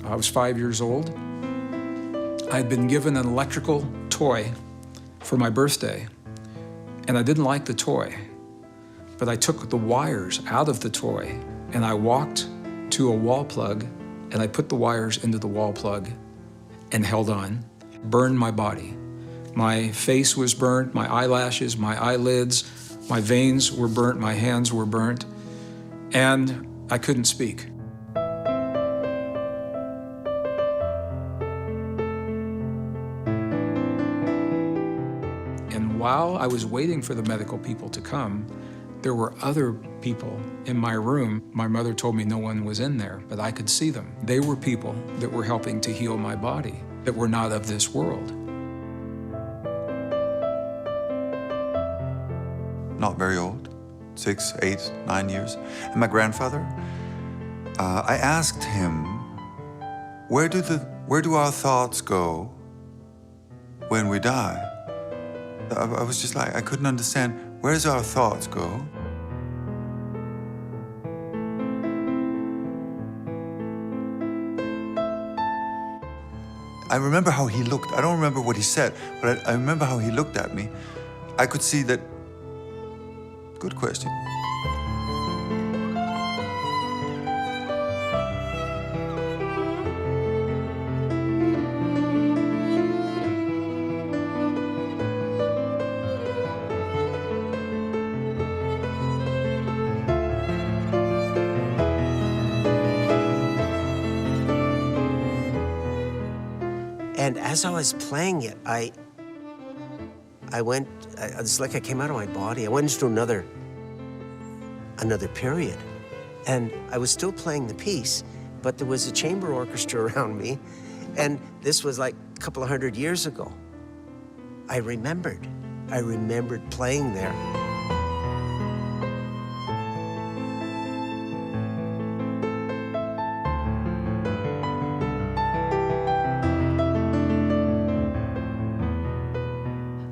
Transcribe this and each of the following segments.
I was 5 years old. I'd been given an electrical toy for my birthday, and I didn't like the toy. But I took the wires out of the toy, and I walked to a wall plug, and I put the wires into the wall plug and held on, burned my body. My face was burnt, my eyelashes, my eyelids, my veins were burnt, my hands were burnt, and I couldn't speak. And while I was waiting for the medical people to come, there were other people in my room. My mother told me no one was in there, but I could see them. They were people that were helping to heal my body, that were not of this world. Not very old, 6, 8, 9 years. And my grandfather, I asked him, where do our thoughts go when we die? I was just like, I couldn't understand, where does our thoughts go? I remember how he looked. I don't remember what he said, but I remember how he looked at me. I could see that. Good question. And as I was playing it, it's like I came out of my body. I went into another period. And I was still playing the piece, but there was a chamber orchestra around me. And this was like a couple of 100 years ago. I remembered playing there.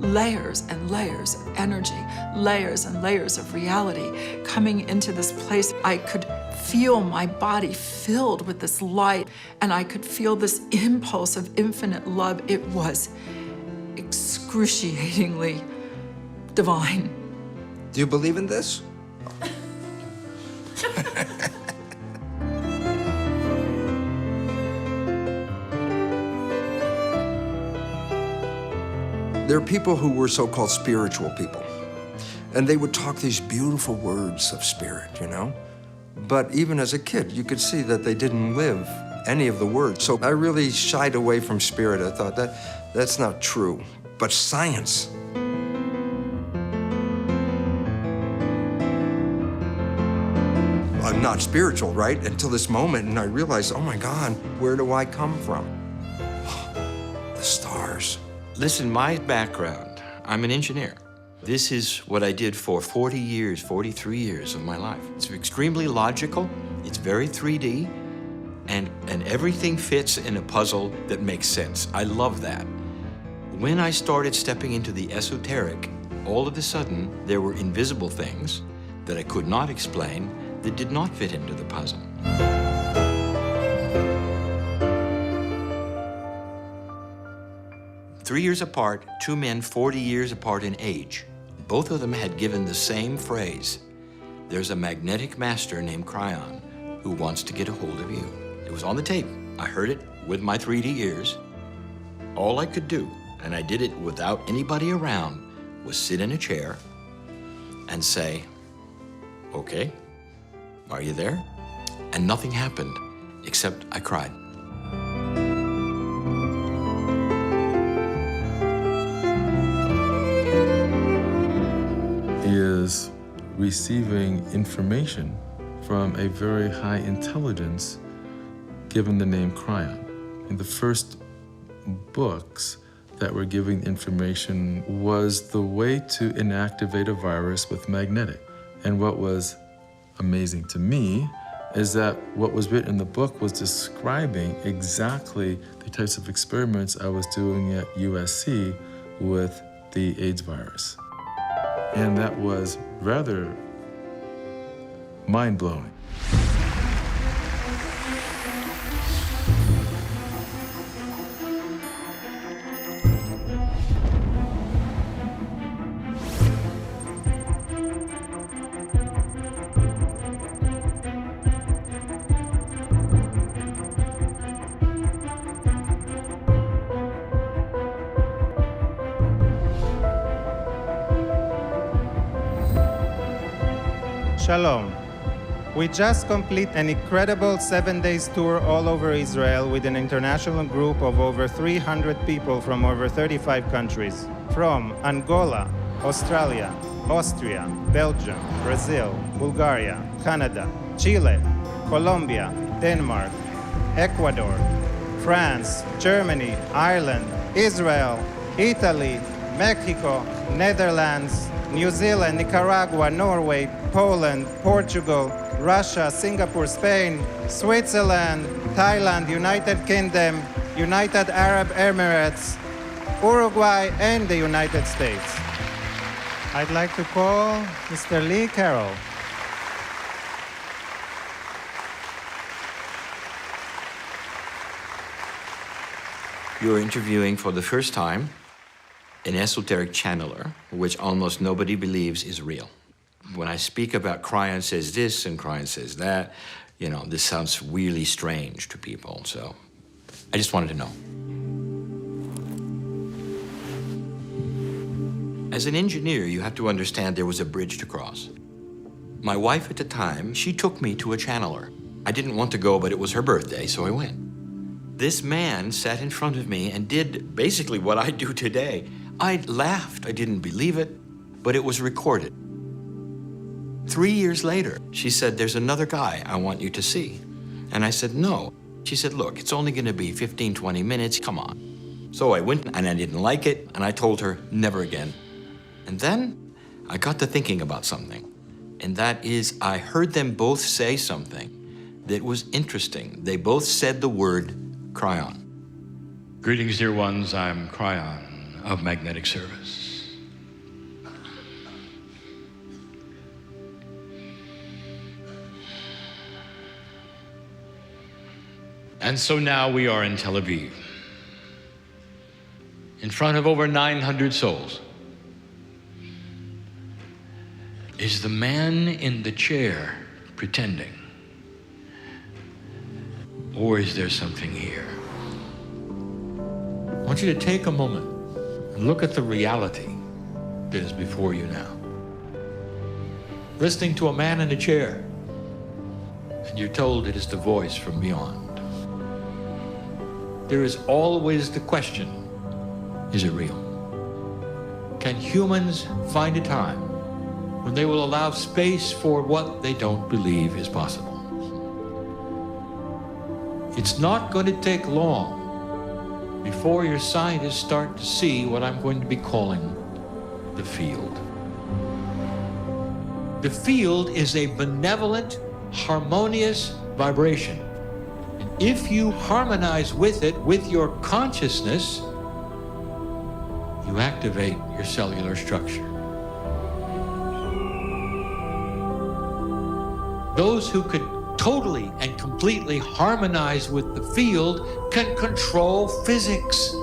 Layers and layers of energy, layers and layers of reality coming into this place. I could feel my body filled with this light, and I could feel this impulse of infinite love. It was excruciatingly divine. Do you believe in this? There are people who were so-called spiritual people, and they would talk these beautiful words of spirit, you know? But even as a kid, you could see that they didn't live any of the words. So I really shied away from spirit. I thought that's not true. But science. I'm not spiritual, right? Until this moment, and I realized, oh my God, where do I come from? The stars. Listen, my background, I'm an engineer. This is what I did for 40 years, 43 years of my life. It's extremely logical, it's very 3D, and everything fits in a puzzle that makes sense. I love that. When I started stepping into the esoteric, all of a sudden, there were invisible things that I could not explain that did not fit into the puzzle. 3 years apart, two men 40 years apart in age. Both of them had given the same phrase. There's a magnetic master named Cryon who wants to get a hold of you. It was on the tape. I heard it with my 3D ears. All I could do, and I did it without anybody around, was sit in a chair and say, okay, are you there? And nothing happened, except I cried. Is receiving information from a very high intelligence given the name Cryon. In the first books that were giving information was the way to inactivate a virus with magnetic. And what was amazing to me is that what was written in the book was describing exactly the types of experiments I was doing at USC with the AIDS virus. And that was rather mind-blowing. Shalom. We just completed an incredible 7-day tour all over Israel with an international group of over 300 people from over 35 countries. From Angola, Australia, Austria, Belgium, Brazil, Bulgaria, Canada, Chile, Colombia, Denmark, Ecuador, France, Germany, Ireland, Israel, Italy, Mexico, Netherlands, New Zealand, Nicaragua, Norway, Poland, Portugal, Russia, Singapore, Spain, Switzerland, Thailand, United Kingdom, United Arab Emirates, Uruguay, and the United States. I'd like to call Mr. Lee Carroll. You're interviewing for the first time an esoteric channeler, which almost nobody believes is real. When I speak about Cryon says this and Cryon says that, you know, this sounds really strange to people, so I just wanted to know. As an engineer, you have to understand there was a bridge to cross. My wife at the time, she took me to a channeler. I didn't want to go, but it was her birthday, so I went. This man sat in front of me and did basically what I do today. I laughed, I didn't believe it, but it was recorded. 3 years later, she said, there's another guy I want you to see. And I said, no. She said, look, it's only gonna be 15, 20 minutes, come on. So I went and I didn't like it, and I told her, never again. And then I got to thinking about something, and that is I heard them both say something that was interesting. They both said the word Cryon. Greetings, dear ones. I'm Cryon of Magnetic Service. And so now we are in Tel Aviv, in front of over 900 souls. Is the man in the chair pretending? Or is there something here? I want you to take a moment and look at the reality that is before you now. Listening to a man in a chair, and you're told it is the voice from beyond. There is always the question, is it real? Can humans find a time when they will allow space for what they don't believe is possible? It's not going to take long before your scientists start to see what I'm going to be calling the field. The field is a benevolent, harmonious vibration. And if you harmonize with it, with your consciousness, you activate your cellular structure. Those who could totally and completely harmonize with the field can control physics.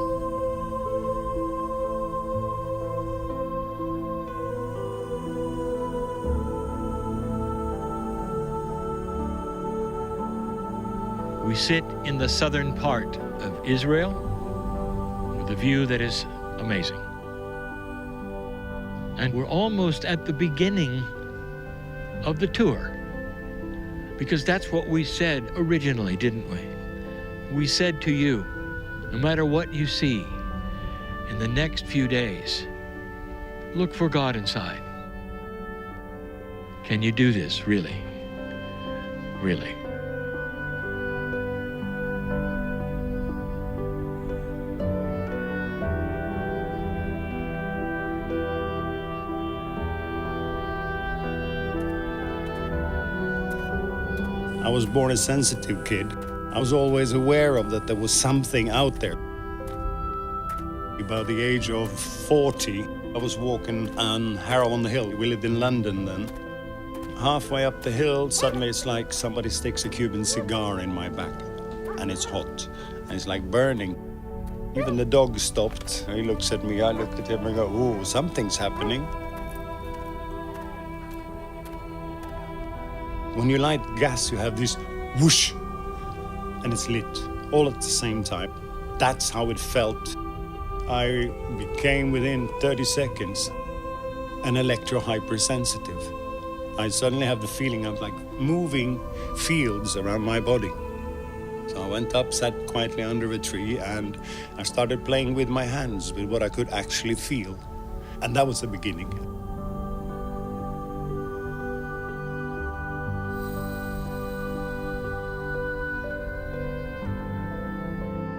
We sit in the southern part of Israel with a view that is amazing. And we're almost at the beginning of the tour, because that's what we said originally, didn't we? We said to you, no matter what you see in the next few days, look for God inside. Can you do this, really? Really? I was born a sensitive kid. I was always aware of that there was something out there. About the age of 40, I was walking on Harrow-on-the-Hill. We lived in London then. Halfway up the hill, suddenly it's like somebody sticks a Cuban cigar in my back. And it's hot, and it's like burning. Even the dog stopped. He looks at me, I looked at him and go, "Ooh, something's happening." When you light gas, you have this whoosh, and it's lit, all at the same time. That's how it felt. I became, within 30 seconds, an electro-hypersensitive. I suddenly have the feeling of like moving fields around my body. So I went up, sat quietly under a tree, and I started playing with my hands, with what I could actually feel. And that was the beginning.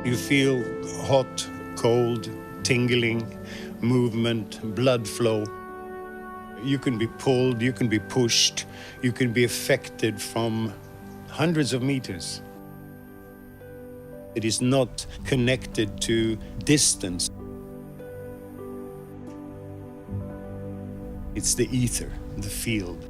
You feel hot, cold, tingling, movement, blood flow. You can be pulled, you can be pushed, you can be affected from hundreds of meters. It is not connected to distance. It's the ether, the field.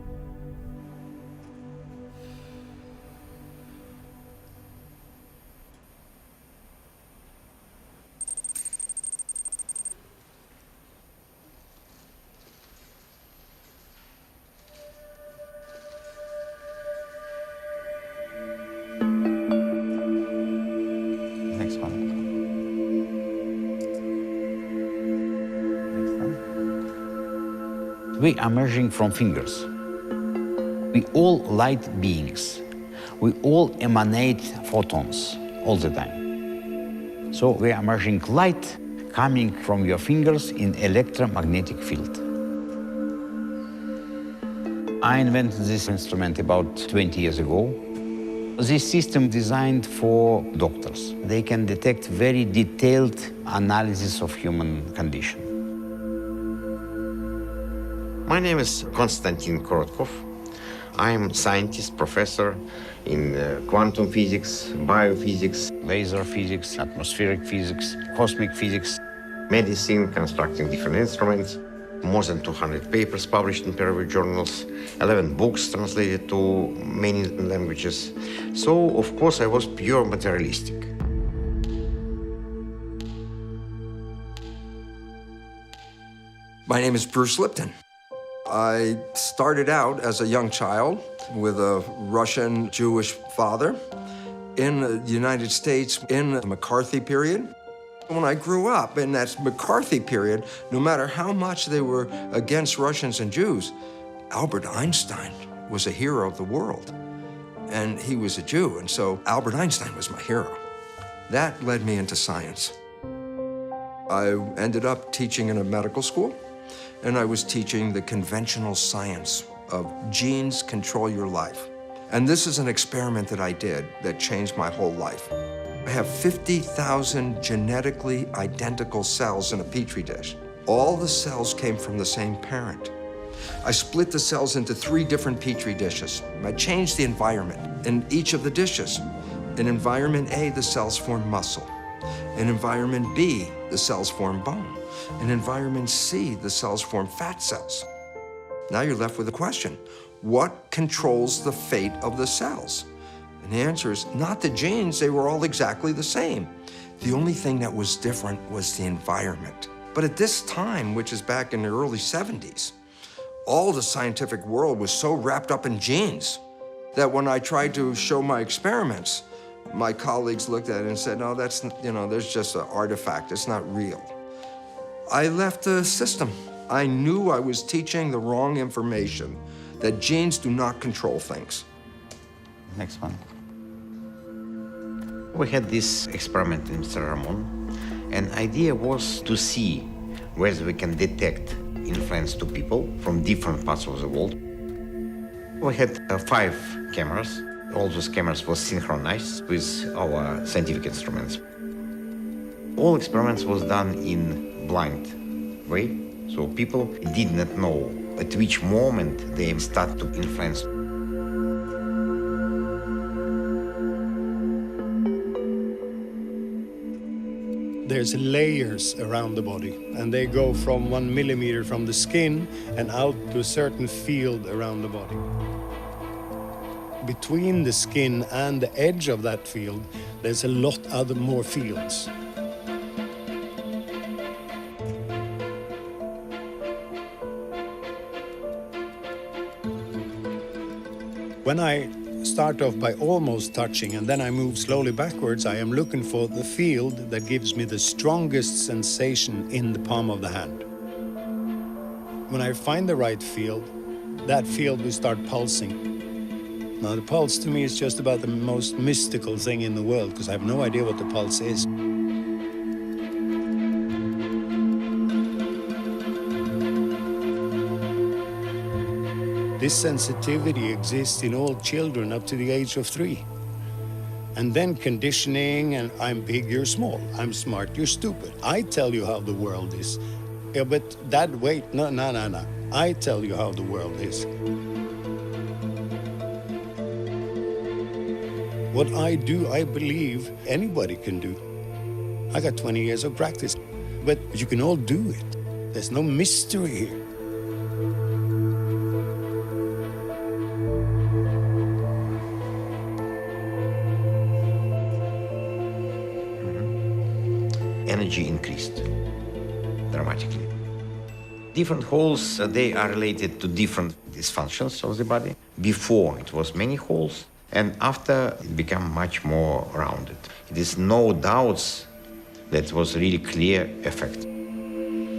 We are emerging from fingers. We all light beings. We all emanate photons all the time. So we are emerging light coming from your fingers in electromagnetic field. I invented this instrument about 20 years ago. This system designed for doctors. They can detect very detailed analysis of human condition. My name is Konstantin Korotkov. I am scientist, professor in quantum physics, biophysics, laser physics, atmospheric physics, cosmic physics, medicine, constructing different instruments, more than 200 papers published in peer-reviewed journals, 11 books translated to many languages. So, of course, I was pure materialistic. My name is Bruce Lipton. I started out as a young child with a Russian Jewish father in the United States in the McCarthy period. When I grew up in that McCarthy period, no matter how much they were against Russians and Jews, Albert Einstein was a hero of the world. And he was a Jew, and so Albert Einstein was my hero. That led me into science. I ended up teaching in a medical school, and I was teaching the conventional science of genes control your life. And this is an experiment that I did that changed my whole life. I have 50,000 genetically identical cells in a petri dish. All the cells came from the same parent. I split the cells into 3 different petri dishes. I changed the environment in each of the dishes. In environment A, the cells form muscle. In environment B, the cells form bone. In environment C, the cells form fat cells. Now you're left with a question. What controls the fate of the cells? And the answer is not the genes, they were all exactly the same. The only thing that was different was the environment. But at this time, which is back in the early 70s, all the scientific world was so wrapped up in genes that when I tried to show my experiments, my colleagues looked at it and said, no, that's, there's just an artifact, it's not real. I left the system. I knew I was teaching the wrong information, that genes do not control things. Next one. We had this experiment in Mr. Ramon, and idea was to see whether we can detect influence to people from different parts of the world. We had 5 cameras. All those cameras were synchronized with our scientific instruments. All experiments was done in blind way, so people did not know at which moment they start to influence. There's layers around the body, and they go from 1 millimeter from the skin and out to a certain field around the body. Between the skin and the edge of that field, there's a lot other more fields. When I start off by almost touching and then I move slowly backwards, I am looking for the field that gives me the strongest sensation in the palm of the hand. When I find the right field, that field will start pulsing. Now, the pulse to me is just about the most mystical thing in the world, because I have no idea what the pulse is. This sensitivity exists in all children up to the age of 3. And then conditioning, and I'm big, you're small. I'm smart, you're stupid. I tell you how the world is. Yeah, but that, wait, no. I tell you how the world is. What I do, I believe anybody can do. I got 20 years of practice, but you can all do it. There's no mystery here. Energy increased dramatically. Different holes, they are related to different dysfunctions of the body. Before, it was many holes, and after, it became much more rounded. It is no doubts that it was really clear effect.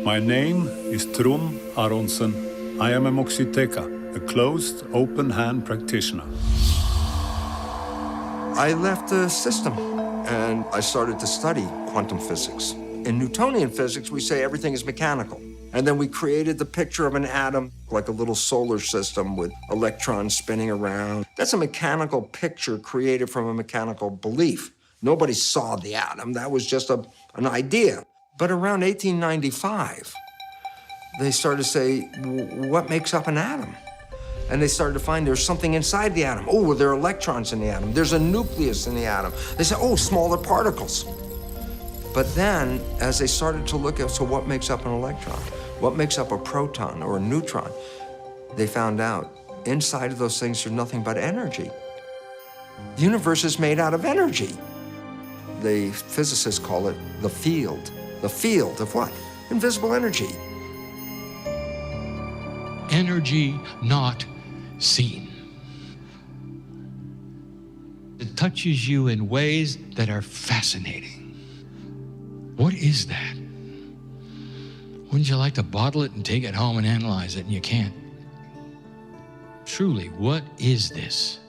My name is Trum Aronsen. I am a Moxiteca, a closed, open-hand practitioner. I left the system and I started to study quantum physics. In Newtonian physics, we say everything is mechanical. And then we created the picture of an atom, like a little solar system with electrons spinning around. That's a mechanical picture created from a mechanical belief. Nobody saw the atom. That was just an idea. But around 1895, they started to say, what makes up an atom? And they started to find there's something inside the atom. Oh, there are electrons in the atom. There's a nucleus in the atom. They said, oh, smaller particles. But then, as they started to look at, so what makes up an electron? What makes up a proton or a neutron? They found out inside of those things there's nothing but energy. The universe is made out of energy. The physicists call it the field. The field of what? Invisible energy. Energy not seen. It touches you in ways that are fascinating. What is that? Wouldn't you like to bottle it and take it home and analyze it, and you can't? Truly, what is this?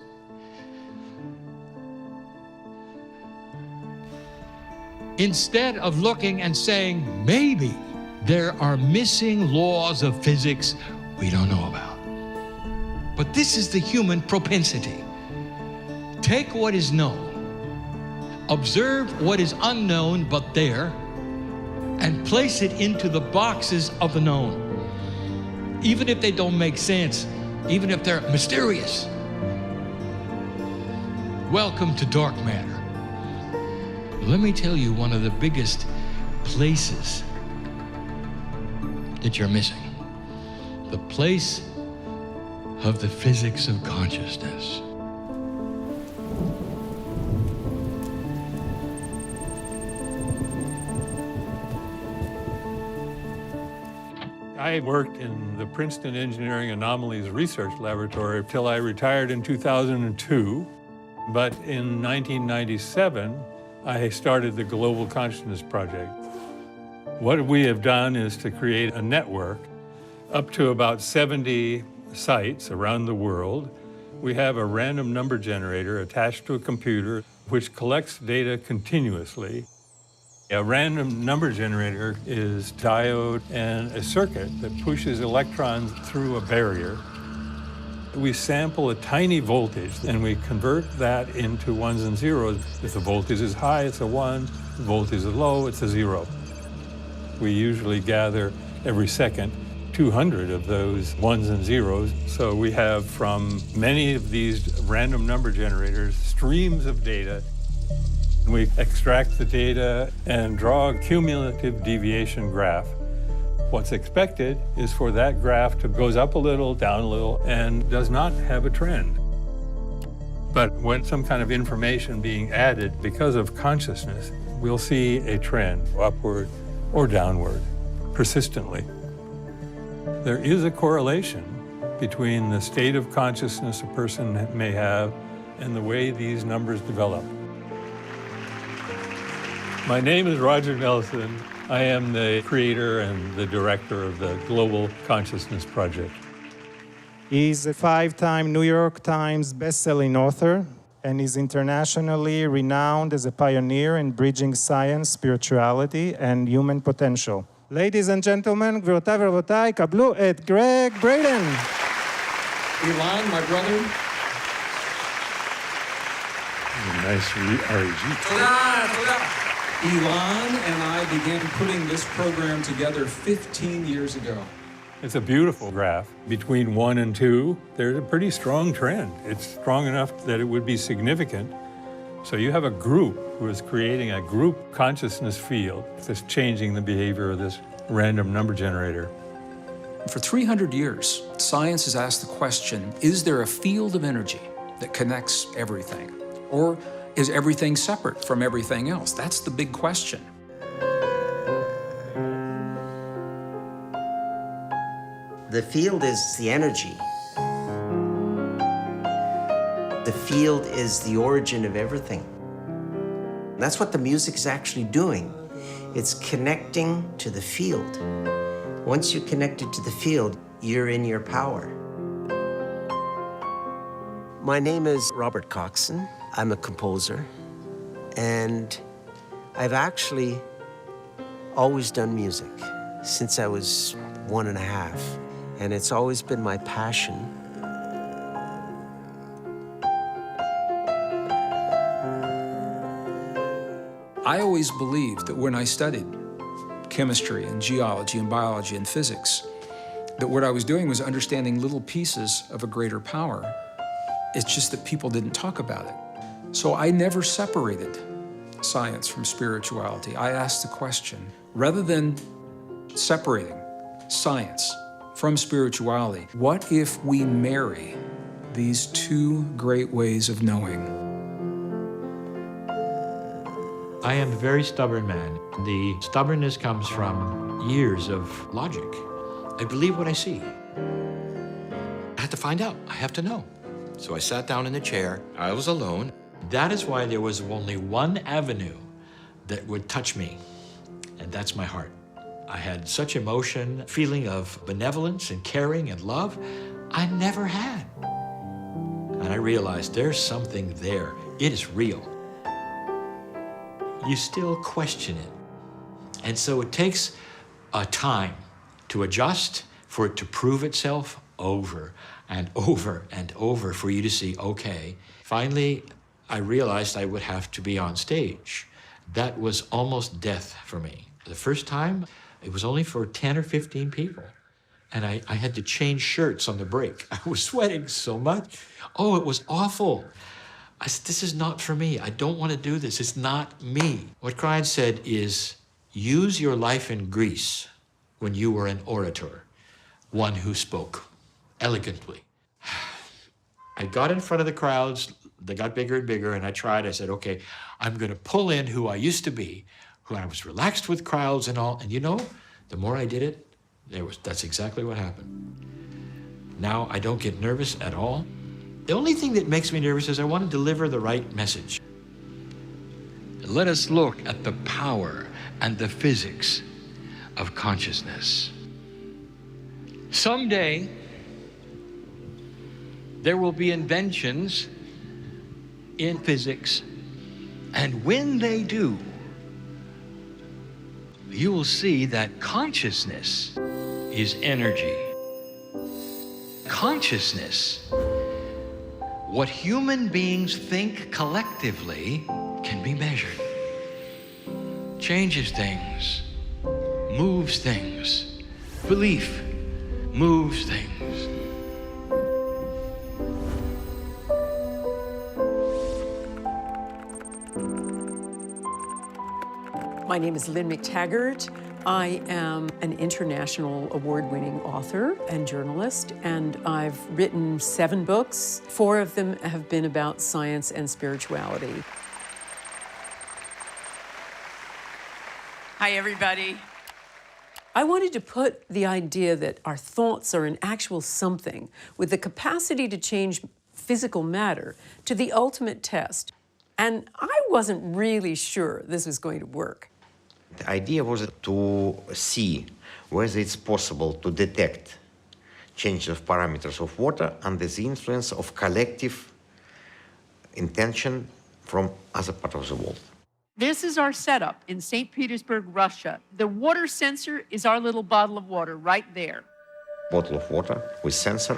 Instead of looking and saying, maybe there are missing laws of physics we don't know about. But this is the human propensity. Take what is known, observe what is unknown but there, and place it into the boxes of the known. Even if they don't make sense, even if they're mysterious. Welcome to dark matter. Let me tell you one of the biggest places that you're missing. The place of the physics of consciousness. I worked in the Princeton Engineering Anomalies Research Laboratory till I retired in 2002. But in 1997, I started the Global Consciousness Project. What we have done is to create a network up to about 70 sites around the world. We have a random number generator attached to a computer which collects data continuously. A random number generator is diode and a circuit that pushes electrons through a barrier. We sample a tiny voltage and we convert that into ones and zeros. If the voltage is high, it's a 1. If the voltage is low, it's a 0. We usually gather every second 200 of those ones and zeros. So we have from many of these random number generators streams of data. We extract the data and draw a cumulative deviation graph. What's expected is for that graph to goes up a little, down a little, and does not have a trend. But when some kind of information being added because of consciousness, we'll see a trend, upward or downward, persistently. There is a correlation between the state of consciousness a person may have and the way these numbers develop. My name is Roger Nelson. I am the creator and the director of the Global Consciousness Project. He's a 5-time New York Times best-selling author, and is internationally renowned as a pioneer in bridging science, spirituality, and human potential. Ladies and gentlemen, גבירותיי ורבותיי, קבלו את גרג בריידן. Elon, my brother. Nice REG. Elon and I began putting this program together 15 years ago. It's a beautiful graph. Between 1 and 2, there's a pretty strong trend. It's strong enough that it would be significant. So you have a group who is creating a group consciousness field that's changing the behavior of this random number generator. For 300 years, science has asked the question, is there a field of energy that connects everything? Or is everything separate from everything else? That's the big question. The field is the energy. The field is the origin of everything. That's what the music is actually doing. It's connecting to the field. Once you're connected to the field, you're in your power. My name is Robert Coxon. I'm a composer, and I've actually always done music since I was 1.5, and it's always been my passion. I always believed that when I studied chemistry and geology and biology and physics, that what I was doing was understanding little pieces of a greater power. It's just that people didn't talk about it. So I never separated science from spirituality. I asked the question, rather than separating science from spirituality, what if we marry these two great ways of knowing? I am a very stubborn man. The stubbornness comes from years of logic. I believe what I see. I have to find out. I have to know. So I sat down in the chair. I was alone. That is why there was only one avenue that would touch me, and that's my heart. I had such emotion, feeling of benevolence and caring and love I never had. And I realized there's something there. It is real. You still question it. And so it takes a time to adjust, for it to prove itself over and over and over, for you to see, okay. Finally, I realized I would have to be on stage. That was almost death for me. The first time, it was only for 10 or 15 people. And I had to change shirts on the break. I was sweating so much. Oh, it was awful. I said, this is not for me. I don't want to do this. It's not me. What Cryan said is, use your life in Greece when you were an orator, one who spoke elegantly. I got in front of the crowds. They got bigger and bigger, and I tried. I said, okay, I'm going to pull in who I used to be, who I was relaxed with crowds and all. And you know, the more I did it, that's exactly what happened. Now I don't get nervous at all. The only thing that makes me nervous is I want to deliver the right message. Let us look at the power and the physics of consciousness. Someday, there will be inventions in physics, and when they do, you will see that consciousness is energy. Consciousness, what human beings think collectively, can be measured. Changes things, moves things. Belief moves things. My name is Lynn McTaggart. I am an international award-winning author and journalist, and I've written 7 books. 4 of them have been about science and spirituality. Hi, everybody. I wanted to put the idea that our thoughts are an actual something with the capacity to change physical matter to the ultimate test. And I wasn't really sure this was going to work. The idea was to see whether it's possible to detect changes of parameters of water under the influence of collective intention from other parts of the world. This is our setup in St. Petersburg, Russia. The water sensor is our little bottle of water right there. Bottle of water with sensor.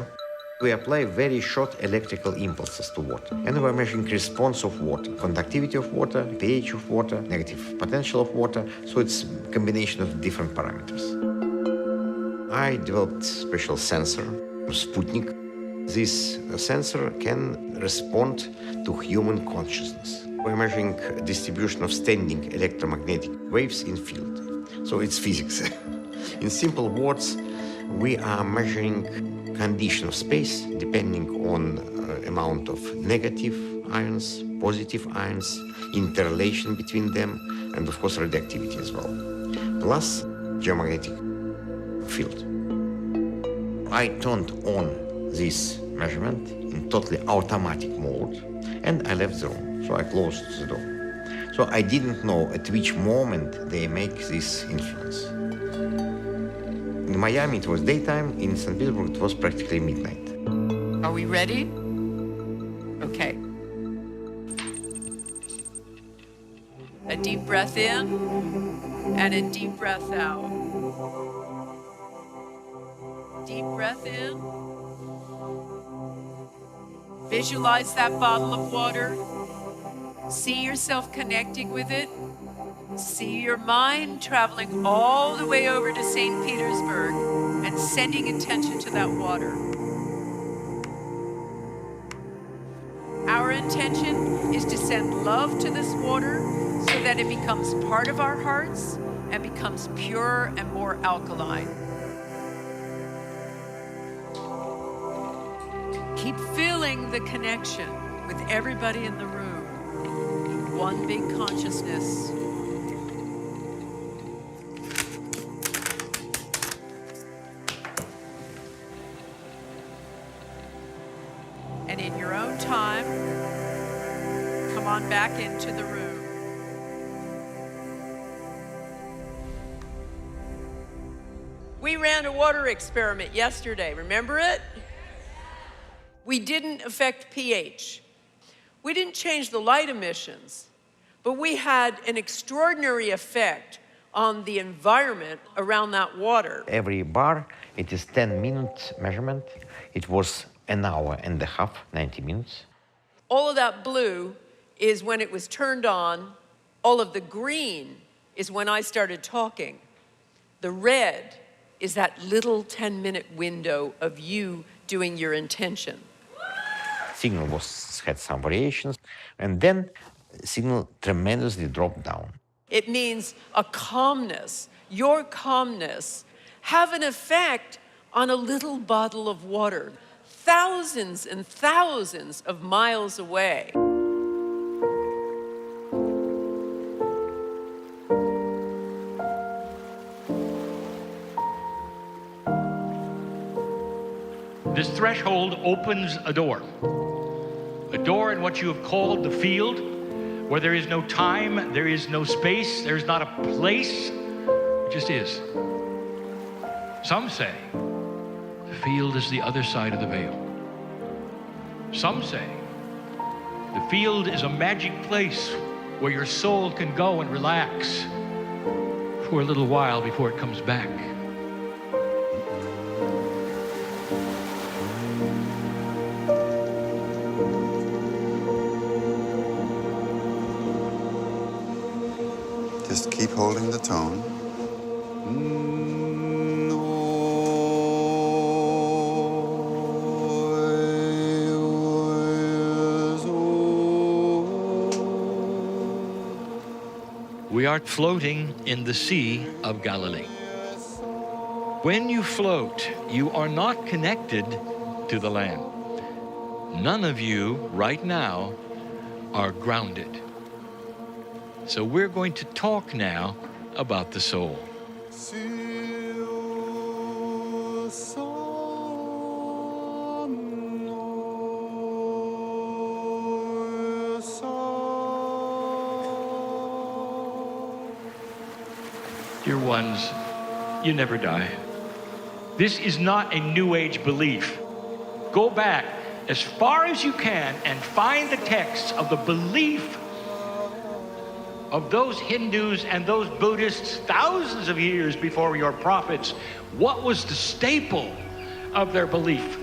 We apply very short electrical impulses to water, and we're measuring response of water, conductivity of water, pH of water, negative potential of water, so it's a combination of different parameters. I developed special sensor, Sputnik. This sensor can respond to human consciousness. We're measuring distribution of standing electromagnetic waves in field, so it's physics. In simple words, we are measuring condition of space depending on amount of negative ions, positive ions, interrelation between them, and of course radioactivity as well, plus geomagnetic field. I turned on this measurement in totally automatic mode, and I left the room, so I closed the door. So I didn't know at which moment they make this influence. In Miami, it was daytime. In St. Petersburg, it was practically midnight. Are we ready? Okay. A deep breath in and a deep breath out. Deep breath in. Visualize that bottle of water. See yourself connecting with it. See your mind traveling all the way over to St. Petersburg and sending attention to that water. Our intention is to send love to this water so that it becomes part of our hearts and becomes pure and more alkaline. Keep feeling the connection with everybody in the room. One big consciousness. And in your own time, come on back into the room. We ran a water experiment yesterday, remember it? We didn't affect pH. We didn't change the light emissions, but we had an extraordinary effect on the environment around that water. Every bar, it is 10-minute measurement. It was an hour and a half, 90 minutes. All of that blue is when it was turned on. All of the green is when I started talking. The red is that little 10-minute window of you doing your intention. Signal had some variations, and then signal tremendously dropped down. It means a calmness, your calmness, have an effect on a little bottle of water, thousands and thousands of miles away. This threshold opens a door in what you have called the field, where there is no time, there is no space, there's not a place, it just is. Some say the field is the other side of the veil. Some say the field is a magic place where your soul can go and relax for a little while before it comes back. Just keep holding the tone. We are floating in the Sea of Galilee. When you float, you are not connected to the land. None of you right now are grounded. So we're going to talk now about the soul. Dear ones, you never die. This is not a New Age belief. Go back as far as you can and find the texts of the belief of those Hindus and those Buddhists thousands of years before your prophets. What was the staple of their belief?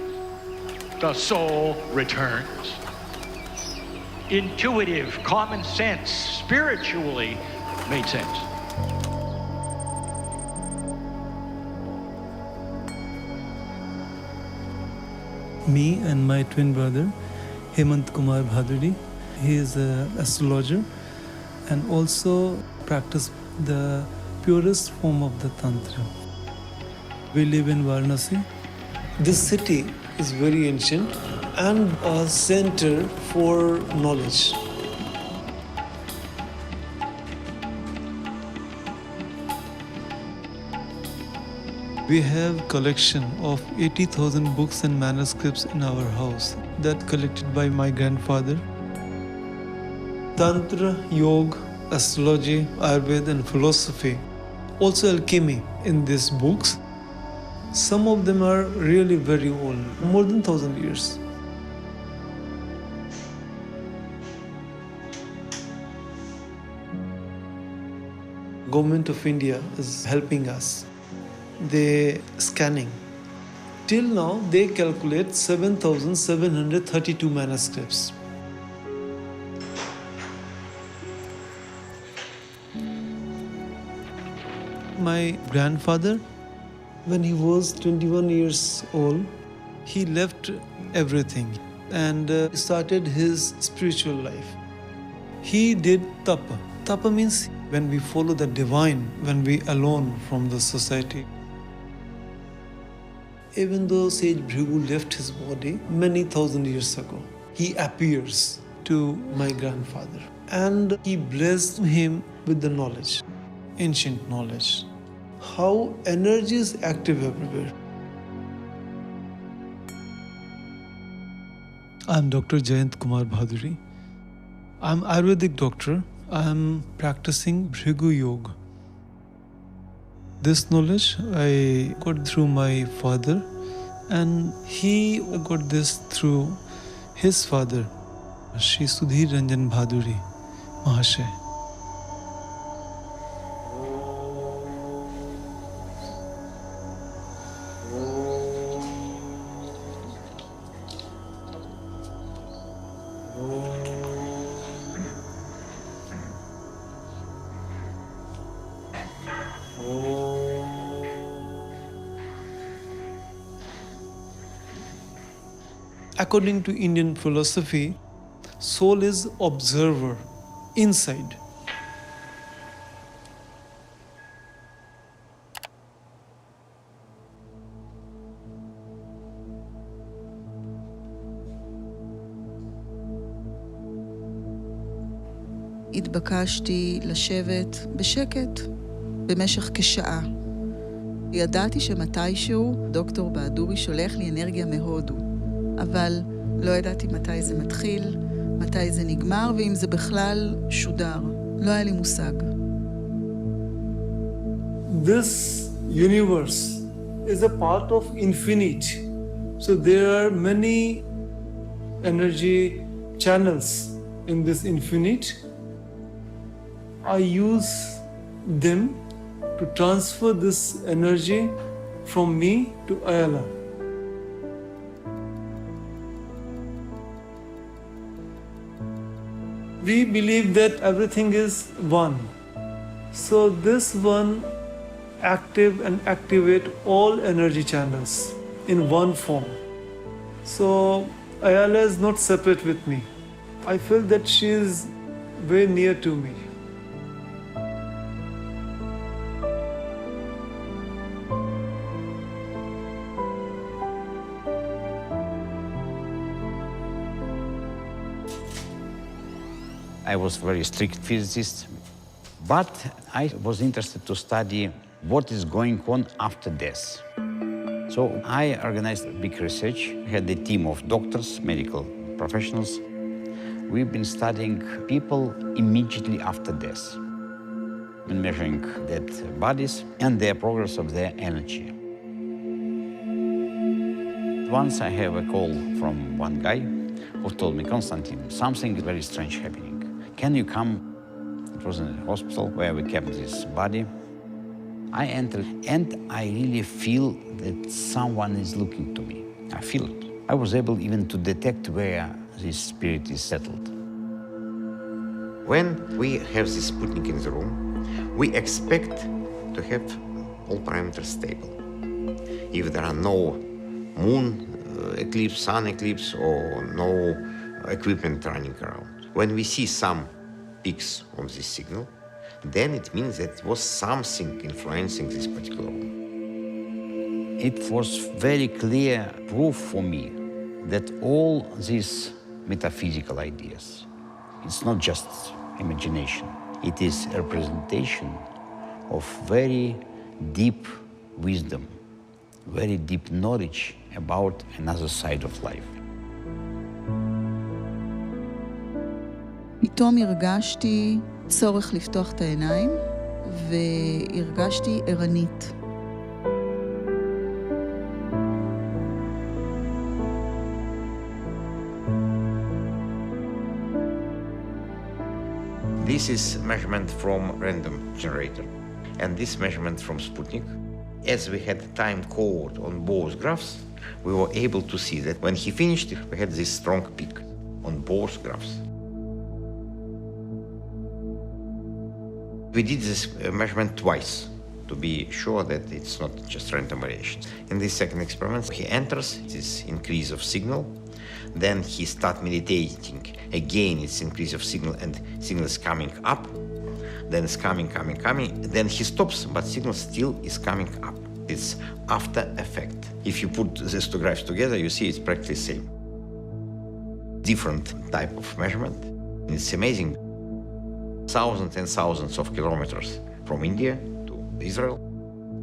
The soul returns. Intuitive, common sense, spiritually made sense. Me and my twin brother, Hemant Kumar Bhaduri, he is an astrologer and also practice the purest form of the Tantra. We live in Varanasi. This city is very ancient and a center for knowledge. We have collection of 80,000 books and manuscripts in our house that collected by my grandfather. Tantra, yoga, astrology, Ayurveda and philosophy. Also alchemy in these books. Some of them are really very old, more than 1,000 years. Government of India is helping us. They scanning. Till now, they calculate 7,732 manuscripts. My grandfather, when he was 21 years old, he left everything and started his spiritual life. He did tapa. Tapa means when we follow the divine, when we alone from the society. Even though Sage Bhrigu left his body many thousand years ago, he appears to my grandfather and he blessed him with the knowledge, ancient knowledge, how energy is active everywhere. I'm Dr. Jayant Kumar Bhaduri. I'm Ayurvedic doctor. I'm practicing Bhrigu Yoga. This knowledge I got through my father, and he got this through his father, Shri Sudhir Ranjan Bhaduri Mahashay. According to Indian philosophy, soul is observer, inside. התבקשתי לשבת בשקט במשך כשעה. ידעתי שמתישהו דוקטור בהדורי שולח לי אנרגיה מהודו. אבל לא ידעתי מתי זה מתחיל, מתי זה נגמר, ואם זה בכלל שודר. לא היה לי מושג. This universe is a part of infinite. So there are many energy channels in this infinite. I use them to transfer this energy from me to Ayala. We believe that everything is one. So this one active and activate all energy channels in one form. So Ayala is not separate with me. I feel that she is very near to me. I was a very strict physicist, but I was interested to study what is going on after death. So I organized big research, had a team of doctors, medical professionals. We've been studying people immediately after death, been measuring dead bodies and their progress of their energy. Once I have a call from one guy who told me, Konstantin, something very strange happening. Can you come? It was in a hospital where we kept this body. I entered and I really feel that someone is looking to me. I feel it. I was able even to detect where this spirit is settled. When we have this Sputnik in the room, we expect to have all parameters stable. If there are no moon eclipse, sun eclipse, or no equipment running around. When we see some peaks on this signal, then it means that it was something influencing this particular room. It was very clear proof for me that all these metaphysical ideas, it's not just imagination, it is a representation of very deep wisdom, very deep knowledge about another side of life. פתאום הרגשתי צורך לפתוח את העיניים, והרגשתי ערנית. This is measurement from random generator, and this measurement from Sputnik. As we had time code on both graphs, we were able to see that when he finished, we had this strong peak on both graphs. We did this measurement twice to be sure that it's not just random variations. In this second experiment, he enters this increase of signal, then he starts meditating. Again, it's increase of signal, and signal is coming up, then it's coming, then he stops, but signal still is coming up. It's after effect. If you put these two graphs together, you see it's practically the same. Different type of measurement. It's amazing. Thousands and thousands of kilometers from India to Israel,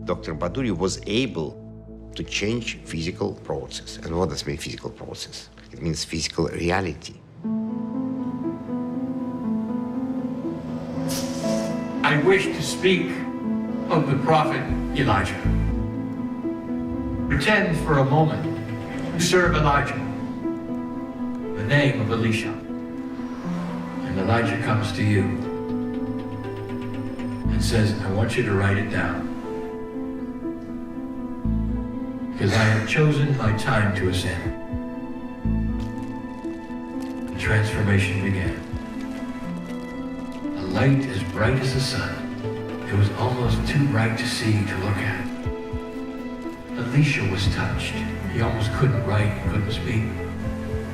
Dr. Baduri was able to change physical process. And what does mean physical process? It means physical reality. I wish to speak of the prophet Elijah. Pretend for a moment to serve Elijah, the name of Elisha. And Elijah comes to you and says, I want you to write it down, because I have chosen my time to ascend. The transformation began. A light as bright as the sun. It was almost too bright to see, to look at. Elisha was touched. He almost couldn't write, couldn't speak,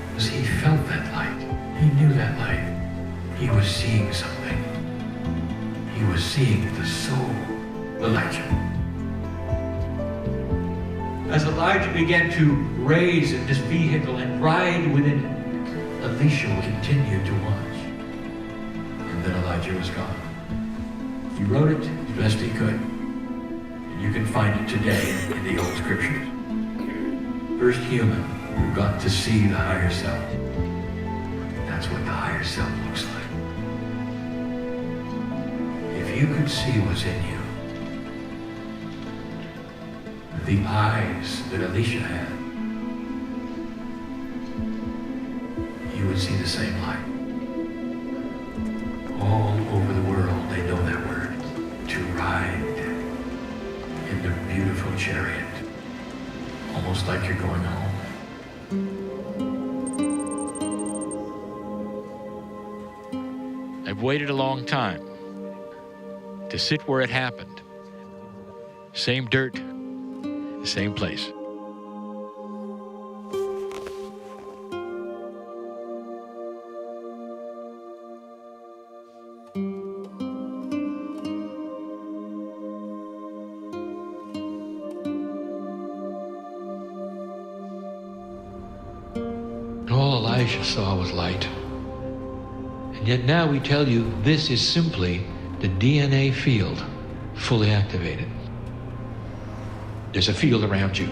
because he felt that light. He knew that light. He was seeing something. He was seeing the soul of Elijah. As Elijah began to raise in this vehicle and ride within it, Elisha continued to watch. And then Elijah was gone. He wrote it as best he could. And you can find it today in the old scriptures. First human who got to see the higher self. That's what the higher self looks like. If you could see what's in you, the eyes that Elisha had, you would see the same light. All over the world, they know that word, to ride in the beautiful chariot, almost like you're going home. I've waited a long time to sit where it happened. Same dirt, same place. All Elijah saw was light. And yet now we tell you this is simply the DNA field fully activated. There's a field around you.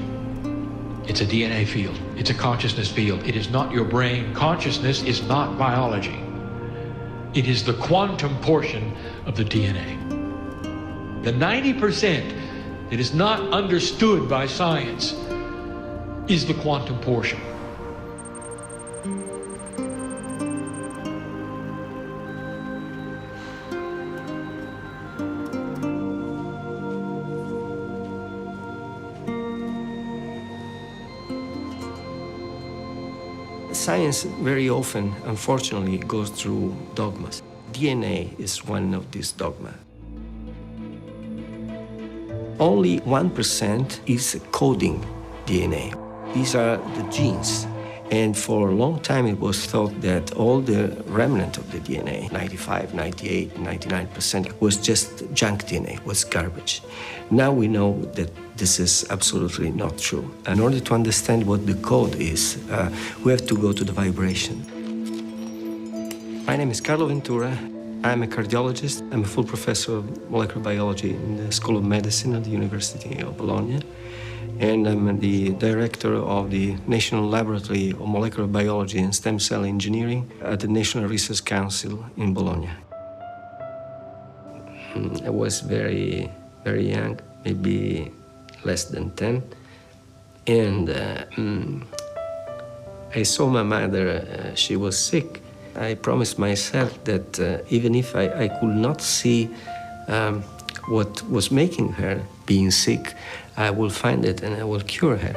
It's a DNA field. It's a consciousness field. It is not your brain. Consciousness is not biology. It is the quantum portion of the DNA. The 90% that is not understood by science is the quantum portion. Science very often, unfortunately, goes through dogmas. DNA is one of these dogmas. Only 1% is coding DNA. These are the genes. And for a long time, it was thought that all the remnant of the DNA, 95, 98, 99%, was just junk DNA, was garbage. Now we know that this is absolutely not true. In order to understand what the code is, we have to go to the vibration. My name is Carlo Ventura. I'm a cardiologist. I'm a full professor of molecular biology in the School of Medicine at the University of Bologna. And I'm the director of the National Laboratory of Molecular Biology and Stem Cell Engineering at the National Research Council in Bologna. I was very, very young, maybe less than 10. And I saw my mother, she was sick. I promised myself that even if I could not see what was making her being sick, I will find it and I will cure her.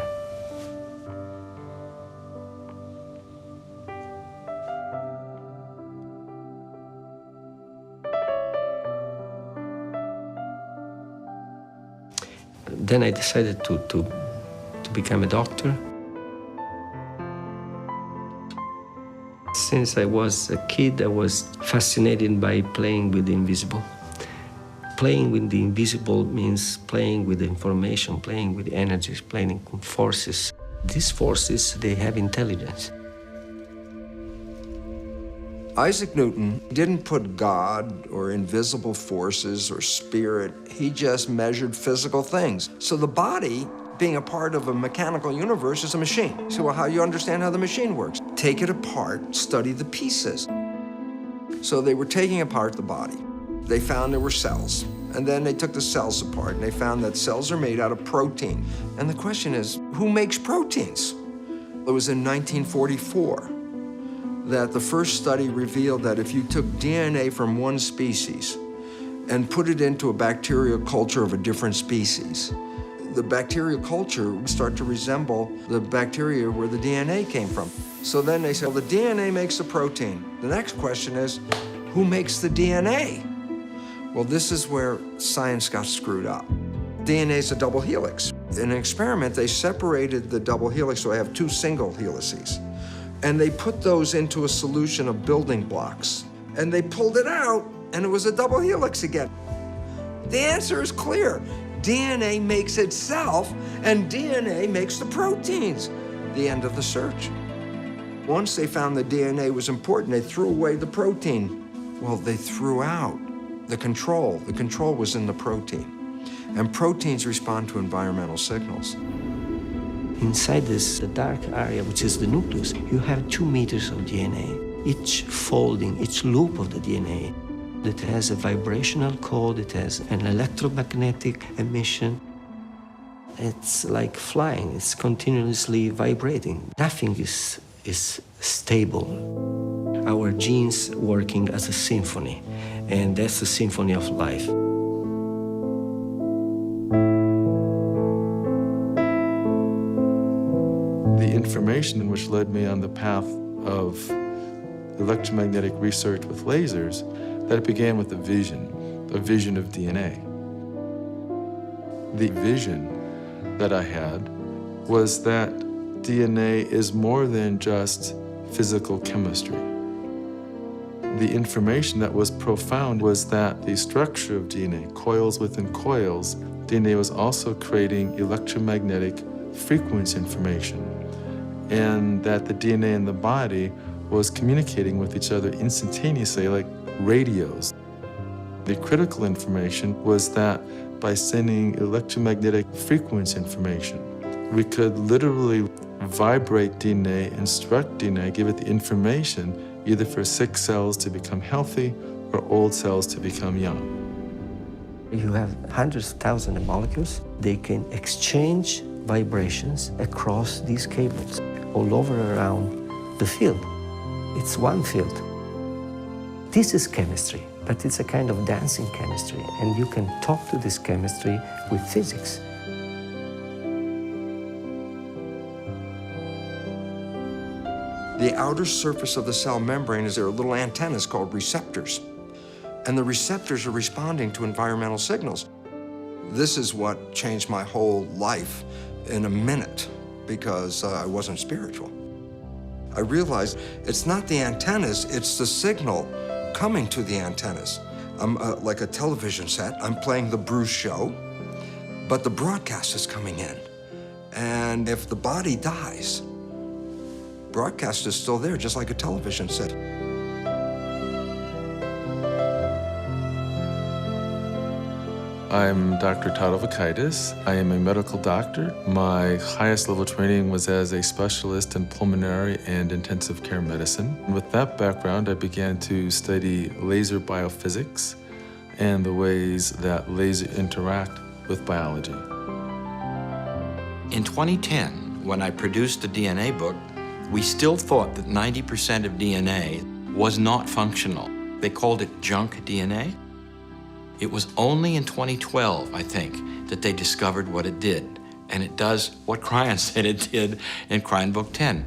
Then I decided to become a doctor. Since I was a kid, I was fascinated by playing with the invisible. Playing with the invisible means playing with information, playing with energies, playing with forces. These forces, they have intelligence. Isaac Newton didn't put God or invisible forces or spirit. He just measured physical things. So the body, being a part of a mechanical universe, is a machine. So how do you understand how the machine works? Take it apart, study the pieces. So they were taking apart the body. They found there were cells, and then they took the cells apart, and they found that cells are made out of protein. And the question is, who makes proteins? It was in 1944 that the first study revealed that if you took DNA from one species and put it into a bacterial culture of a different species, the bacterial culture would start to resemble the bacteria where the DNA came from. So then they said, well, the DNA makes the protein. The next question is, who makes the DNA? Well, this is where science got screwed up. DNA is a double helix. In an experiment, they separated the double helix, so I have two single helices. And they put those into a solution of building blocks. And they pulled it out, and it was a double helix again. The answer is clear. DNA makes itself, and DNA makes the proteins. The end of the search. Once they found the DNA was important, they threw away the protein. Well, they threw out the control. The control was in the protein. And proteins respond to environmental signals. Inside this the dark area, which is the nucleus, you have 2 meters of DNA. Each folding, each loop of the DNA, that has a vibrational code, it has an electromagnetic emission. It's like flying, it's continuously vibrating. Nothing is stable. Our genes working as a symphony, and that's the symphony of life. The information which led me on the path of electromagnetic research with lasers, that it began with a vision of DNA. The vision that I had was that DNA is more than just physical chemistry. The information that was profound was that the structure of DNA, coils within coils, DNA was also creating electromagnetic frequency information, and that the DNA in the body was communicating with each other instantaneously like radios. The critical information was that by sending electromagnetic frequency information, we could literally vibrate DNA, instruct DNA, give it the information either for sick cells to become healthy or old cells to become young. You have hundreds of thousands of molecules. They can exchange vibrations across these cables, all over around the field. It's one field. This is chemistry, but it's a kind of dancing chemistry, and you can talk to this chemistry with physics. The outer surface of the cell membrane is there are little antennas called receptors. And the receptors are responding to environmental signals. This is what changed my whole life in a minute because I wasn't spiritual. I realized it's not the antennas, it's the signal coming to the antennas. I'm like a television set, I'm playing the Bruce show, but the broadcast is coming in. And if the body dies, broadcast is still there, just like a television set. I'm Dr. Tadovakaitis. I am a medical doctor. My highest level training was as a specialist in pulmonary and intensive care medicine. With that background, I began to study laser biophysics and the ways that lasers interact with biology. In 2010, when I produced the DNA book, we still thought that 90% of DNA was not functional. They called it junk DNA. It was only in 2012, I think, that they discovered what it did. And it does what Cryon said it did in Cryon Book 10.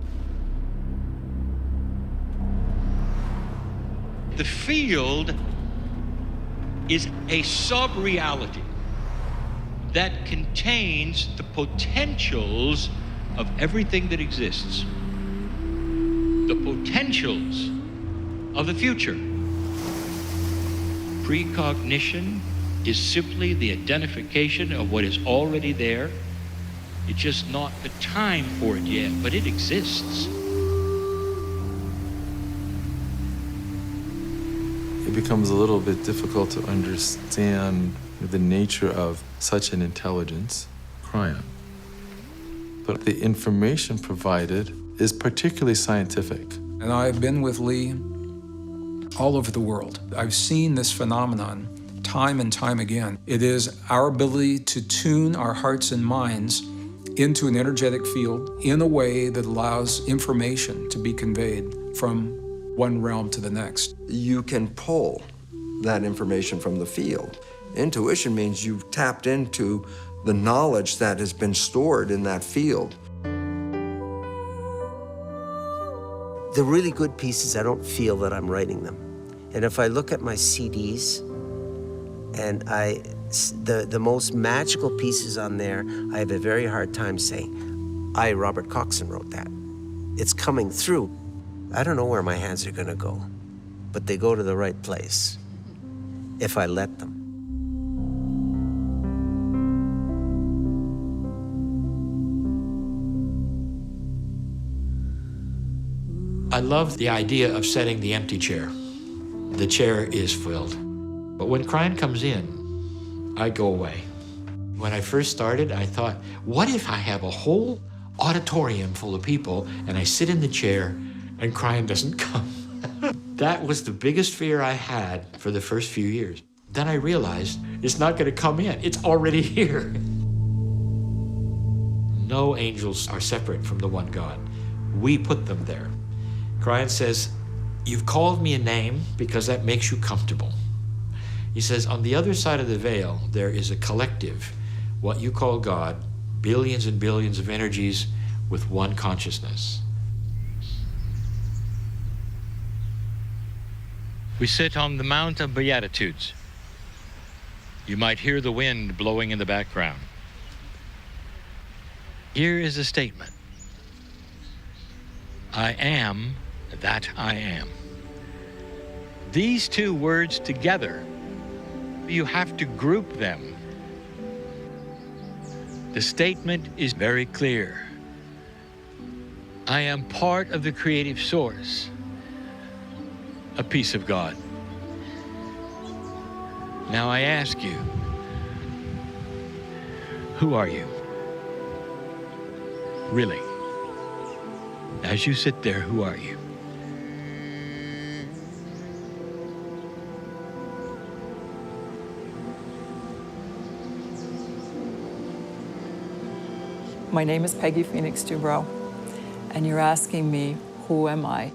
The field is a sub-reality that contains the potentials of everything that exists. The potentials of the future. Precognition is simply the identification of what is already there. It's just not the time for it yet, but it exists. It becomes a little bit difficult to understand the nature of such an intelligence, Cryon. But the information provided is particularly scientific. And I've been with Lee all over the world. I've seen this phenomenon time and time again. It is our ability to tune our hearts and minds into an energetic field in a way that allows information to be conveyed from one realm to the next. You can pull that information from the field. Intuition means you've tapped into the knowledge that has been stored in that field. The really good pieces, I don't feel that I'm writing them. And if I look at my CDs, and the most magical pieces on there, I have a very hard time saying, I, Robert Coxon, wrote that. It's coming through. I don't know where my hands are gonna go, but they go to the right place, if I let them. I love the idea of setting the empty chair. The chair is filled. But when Cryon comes in, I go away. When I first started, I thought, what if I have a whole auditorium full of people and I sit in the chair and Cryon doesn't come? That was the biggest fear I had for the first few years. Then I realized it's not going to come in. It's already here. No angels are separate from the one God. We put them there. Cryon says, you've called me a name because that makes you comfortable. He says, on the other side of the veil, there is a collective, what you call God, billions and billions of energies with one consciousness. We sit on the Mount of Beatitudes. You might hear the wind blowing in the background. Here is a statement. I am that I am. These two words together, you have to group them. The statement is very clear. I am part of the creative source, a piece of God. Now I ask you, who are you? Really? As you sit there, who are you? My name is Peggy Phoenix Dubrow, and you're asking me, who am I?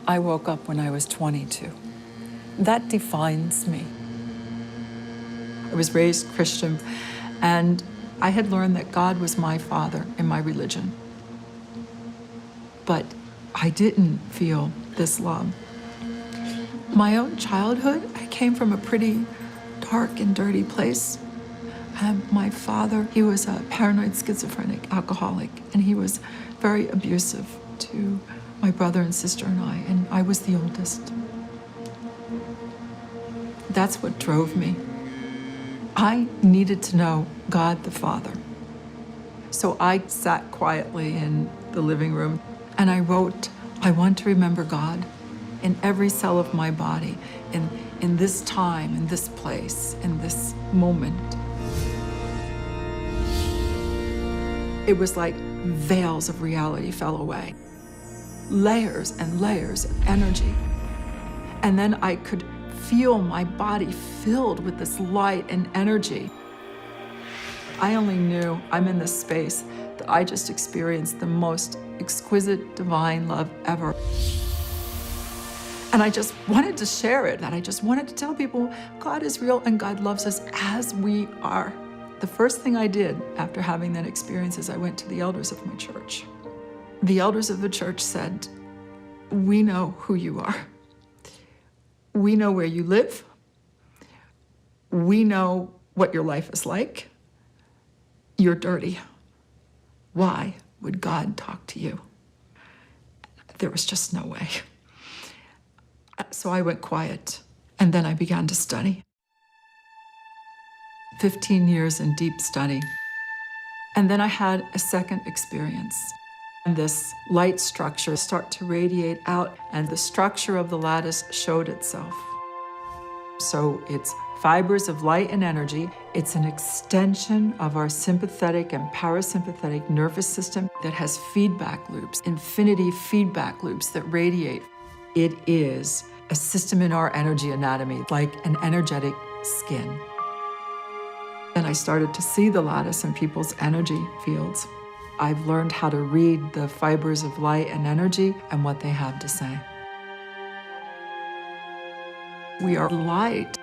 I woke up when I was 22. That defines me. I was raised Christian, and I had learned that God was my father in my religion. But I didn't feel this love. My own childhood, I came from a pretty dark and dirty place. My father, he was a paranoid schizophrenic alcoholic, and he was very abusive to my brother and sister and I was the oldest. That's what drove me. I needed to know God the Father. So I sat quietly in the living room and I wrote, I want to remember God in every cell of my body, in this time, in this place, in this moment. It was like veils of reality fell away. Layers and layers of energy. And then I could feel my body filled with this light and energy. I only knew I'm in this space that I just experienced the most exquisite divine love ever. And I just wanted to share it, and I just wanted to tell people God is real and God loves us as we are. The first thing I did after having that experience is I went to the elders of my church. The elders of the church said, we know who you are. We know where you live. We know what your life is like. You're dirty. Why would God talk to you? There was just no way. So I went quiet, and then I began to study. 15 years in deep study. And then I had a second experience. And this light structure started to radiate out, and the structure of the lattice showed itself. So it's fibers of light and energy. It's an extension of our sympathetic and parasympathetic nervous system that has feedback loops, infinity feedback loops that radiate. It is a system in our energy anatomy, like an energetic skin. And I started to see the lattice in people's energy fields. I've learned how to read the fibers of light and energy and what they have to say. We are light.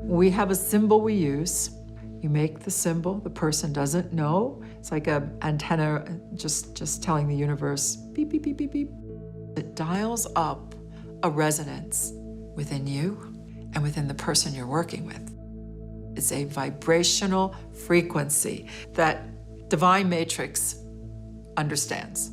We have a symbol we use. You make the symbol, the person doesn't know. It's like an antenna just telling the universe, beep, beep, beep, beep, beep. It dials up a resonance within you and within the person you're working with. It's a vibrational frequency that Divine Matrix understands.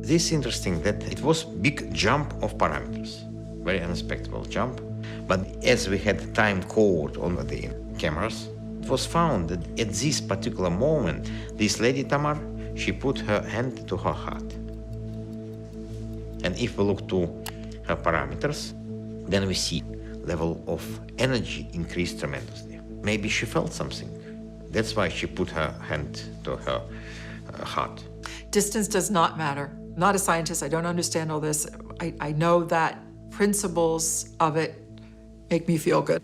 This is interesting that it was big jump of parameters, very unexpected jump. But as we had time code on the cameras, it was found that at this particular moment, this lady Tamar, she put her hand to her heart. And if we look to her parameters, then we see level of energy increased tremendously. Maybe she felt something. That's why she put her hand to her heart. Distance does not matter. I'm not a scientist, I don't understand all this. I know that principles of it make me feel good.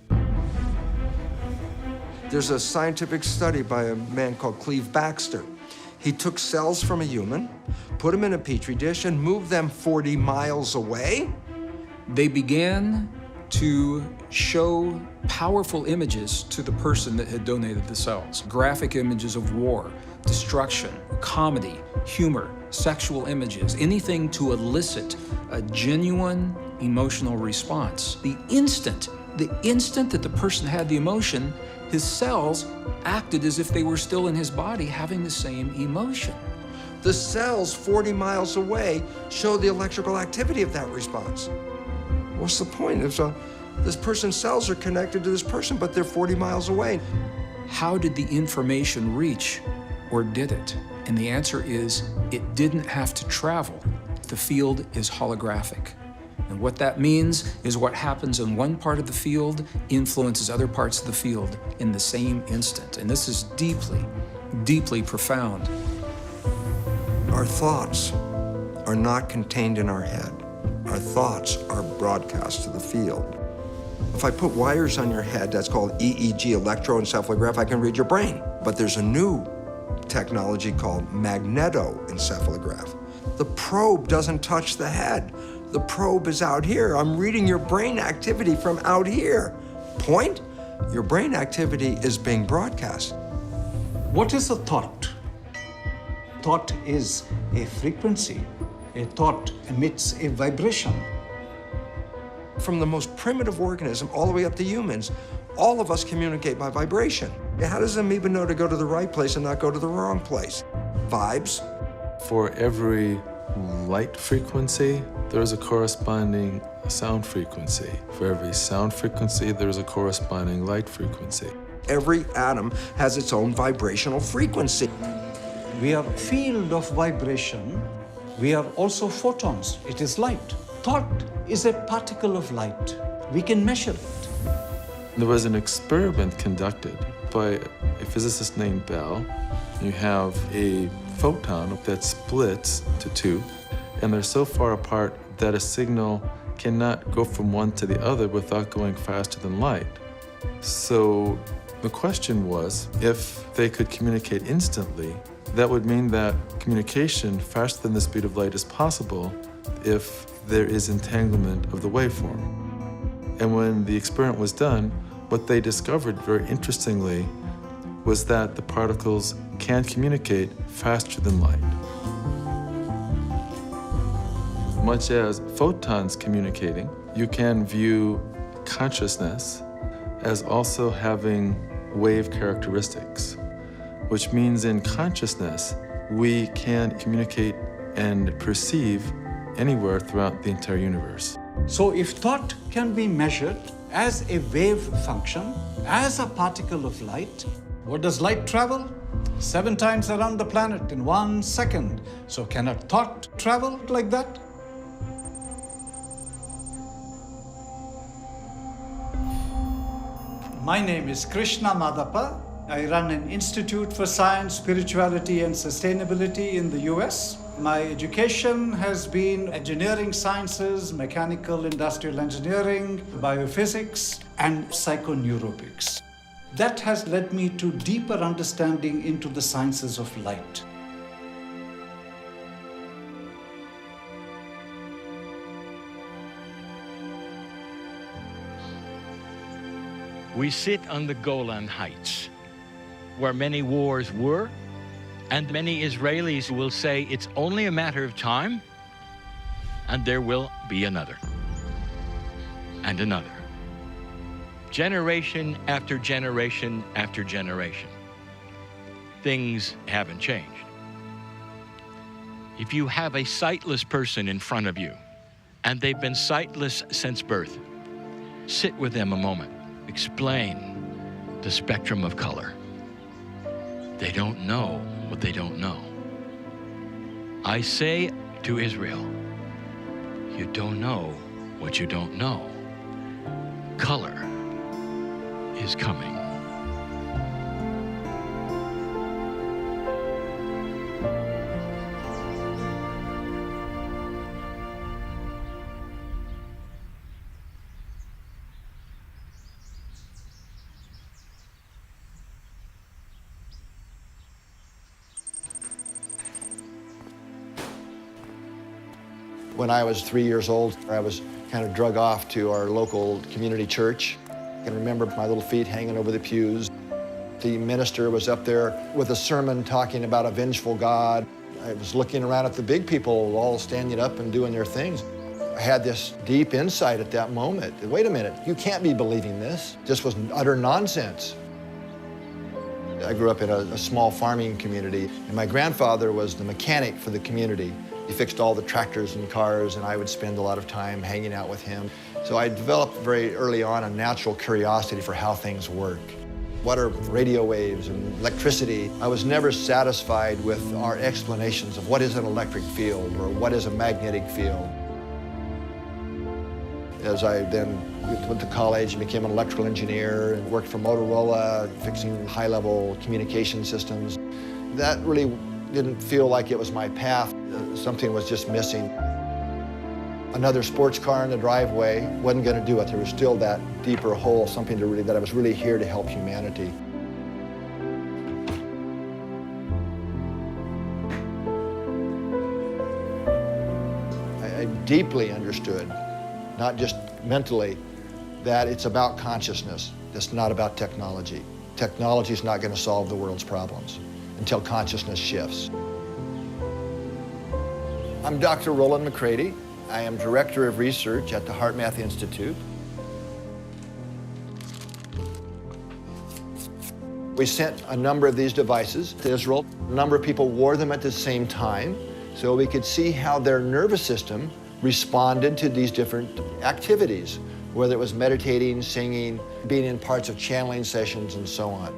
There's a scientific study by a man called Cleve Baxter. He took cells from a human, put them in a petri dish, and moved them 40 miles away. They began to show powerful images to the person that had donated the cells. Graphic images of war, destruction, comedy, humor, sexual images, anything to elicit a genuine emotional response. The instant that the person had the emotion, his cells acted as if they were still in his body having the same emotion. The cells 40 miles away show the electrical activity of that response. What's the point? This person's cells are connected to this person, but they're 40 miles away. How did the information reach, or did it? And the answer is, it didn't have to travel. The field is holographic. And what that means is what happens in one part of the field influences other parts of the field in the same instant. And this is deeply, deeply profound. Our thoughts are not contained in our head. Our thoughts are broadcast to the field. If I put wires on your head, that's called EEG, electroencephalograph, I can read your brain. But there's a new technology called magnetoencephalograph. The probe doesn't touch the head. The probe is out here. I'm reading your brain activity from out here. Point? Your brain activity is being broadcast. What is a thought? Thought is a frequency. A thought emits a vibration. From the most primitive organism all the way up to humans, all of us communicate by vibration. How does an amoeba know to go to the right place and not go to the wrong place? Vibes. For every light frequency, there's a corresponding sound frequency. For every sound frequency, there's a corresponding light frequency. Every atom has its own vibrational frequency. We are a field of vibration. We are also photons. It is light. Thought is a particle of light. We can measure it. There was an experiment conducted by a physicist named Bell. You have a photon that splits to two, and they're so far apart that a signal cannot go from one to the other without going faster than light. So the question was, if they could communicate instantly, that would mean that communication faster than the speed of light is possible if there is entanglement of the waveform. And when the experiment was done, what they discovered very interestingly was that the particles can communicate faster than light. Much as photons communicating, you can view consciousness as also having wave characteristics, which means in consciousness, we can communicate and perceive anywhere throughout the entire universe. So if thought can be measured as a wave function, as a particle of light, what does light travel? 7 times around the planet in 1 second. So can a thought travel like that? My name is Krishna Madhapa. I run an Institute for Science, Spirituality, and Sustainability in the US. My education has been engineering sciences, mechanical industrial engineering, biophysics, and psychoneurobics. That has led me to deeper understanding into the sciences of light. We sit on the Golan Heights, where many wars were, and many Israelis will say it's only a matter of time, and there will be another, and another. Generation after generation after generation. Things haven't changed. If you have a sightless person in front of you, and they've been sightless since birth, sit with them a moment. Explain the spectrum of color. They don't know what they don't know. I say to Israel, you don't know what you don't know. Color is coming. When I was 3 years old, I was kind of drug off to our local community church. I can remember my little feet hanging over the pews. The minister was up there with a sermon talking about a vengeful God. I was looking around at the big people all standing up and doing their things. I had this deep insight at that moment. Wait a minute, you can't be believing this. This was utter nonsense. I grew up in a small farming community, and my grandfather was the mechanic for the community. He fixed all the tractors and cars, and I would spend a lot of time hanging out with him. So I developed very early on a natural curiosity for how things work. What are radio waves and electricity? I was never satisfied with our explanations of what is an electric field or what is a magnetic field. as I then went to college and became an electrical engineer and worked for Motorola, fixing high-level communication systems. That really didn't feel like it was my path. Something was just missing. Another sports car in the driveway wasn't going to do it. There was still that deeper hole, something that I was really here to help humanity. I deeply understood, not just mentally, that it's about consciousness. It's not about technology. Technology is not going to solve the world's problems until consciousness shifts. I'm Dr. Roland McCready. I am Director of Research at the HeartMath Institute. We sent a number of these devices to Israel. A number of people wore them at the same time, so we could see how their nervous system responded to these different activities, whether it was meditating, singing, being in parts of channeling sessions, and so on.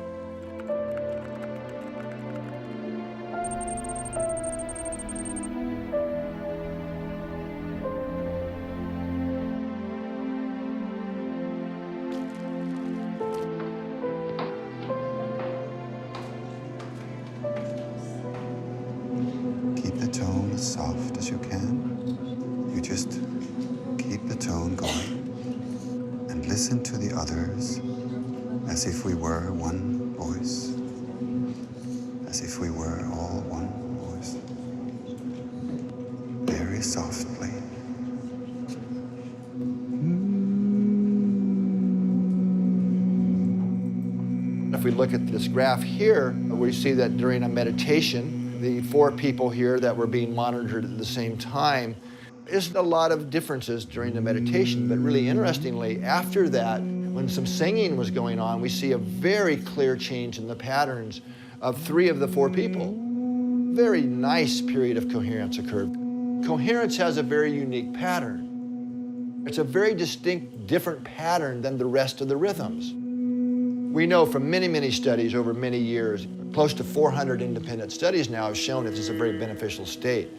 Keep the tone as soft as you can. You just keep the tone going and listen to the others as if we were one voice, as if we were all one voice. Very softly. If we look at this graph here, we see that during a meditation, the 4 people here that were being monitored at the same time, there's a lot of differences during the meditation, but really interestingly, after that, when some singing was going on, we see a very clear change in the patterns of 3 of the 4 people. Very nice period of coherence occurred. Coherence has a very unique pattern. It's a very distinct, different pattern than the rest of the rhythms. We know from many, many studies over many years, close to 400 independent studies now have shown it is a very beneficial state.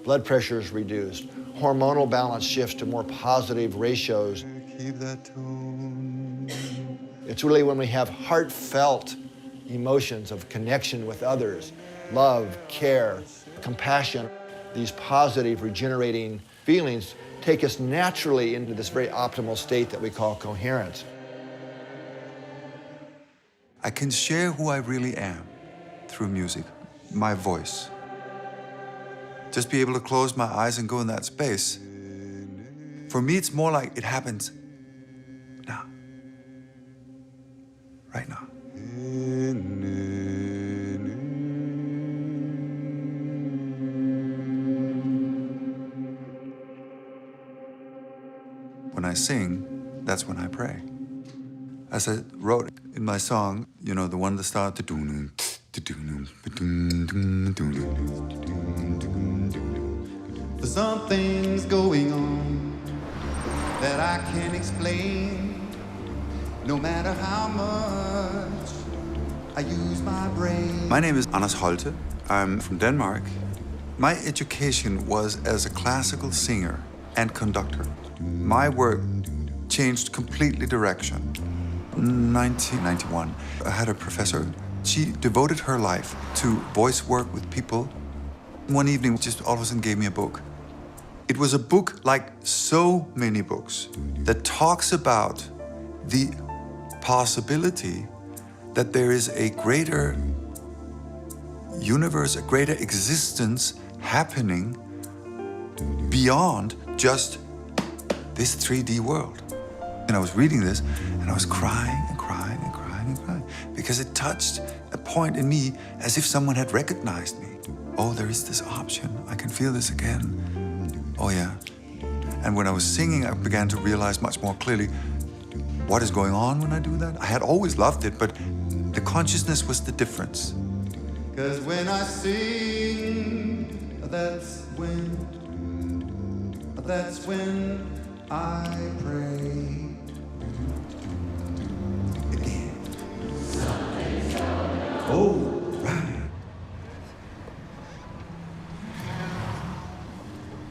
Blood pressure is reduced. Hormonal balance shifts to more positive ratios. Keep that tone. It's really when we have heartfelt emotions of connection with others, love, care, compassion, these positive, regenerating feelings take us naturally into this very optimal state that we call coherence. I can share who I really am through music, my voice. Just be able to close my eyes and go in that space. For me, it's more like it happens now, right now. When I sing, that's when I pray. As I wrote in my song, you know, the one that starts Something's going on that I can't explain. No matter how much I use my brain. My name is Anders Holte. I'm from Denmark. My education was as a classical singer and conductor. My work changed completely direction. 1991, I had a professor. She devoted her life to voice work with people. One evening, just all of a sudden gave me a book. It was a book like so many books that talks about the possibility that there is a greater universe, a greater existence happening beyond just this 3D world. And I was reading this and I was crying and crying and crying and crying because it touched a point in me as if someone had recognized me. Oh, there is this option. I can feel this again. Oh, yeah. And when I was singing, I began to realize much more clearly what is going on when I do that. I had always loved it, but the consciousness was the difference. 'Cause when I sing, that's when I pray. Oh, right.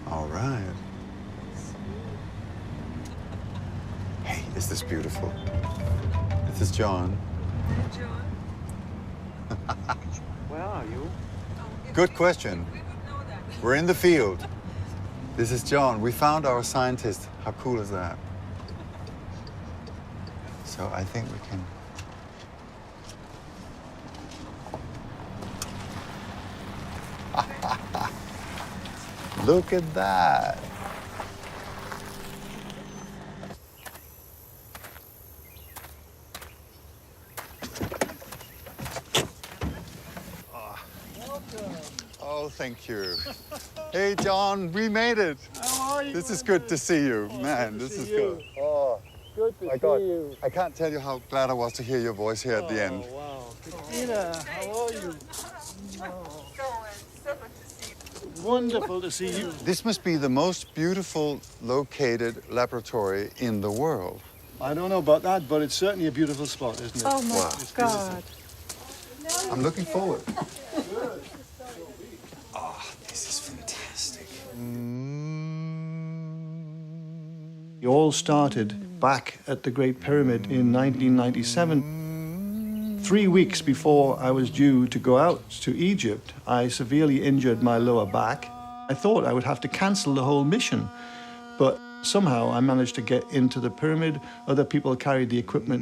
All right. Is this beautiful? This is John. Where are you? Good question. We're in the field. This is John. We found our scientist. How cool is that? So I think we can... Look at that. Oh, thank you. Hey, John, we made it. How are you? This is good to see you. Man, this is good. Oh, Good to my see God. you. I can't tell you how glad I was to hear your voice here at the end. Wow. Christina, how are you? Wonderful to see you. This must be the most beautiful located laboratory in the world. I don't know about that, but it's certainly a beautiful spot, isn't it? Oh my Wow. God. I'm looking forward. Oh, this is fantastic. It all started back at the Great Pyramid in 1997. 3 weeks before I was due to go out to Egypt, I severely injured my lower back. I thought I would have to cancel the whole mission, but somehow I managed to get into the pyramid. Other people carried the equipment.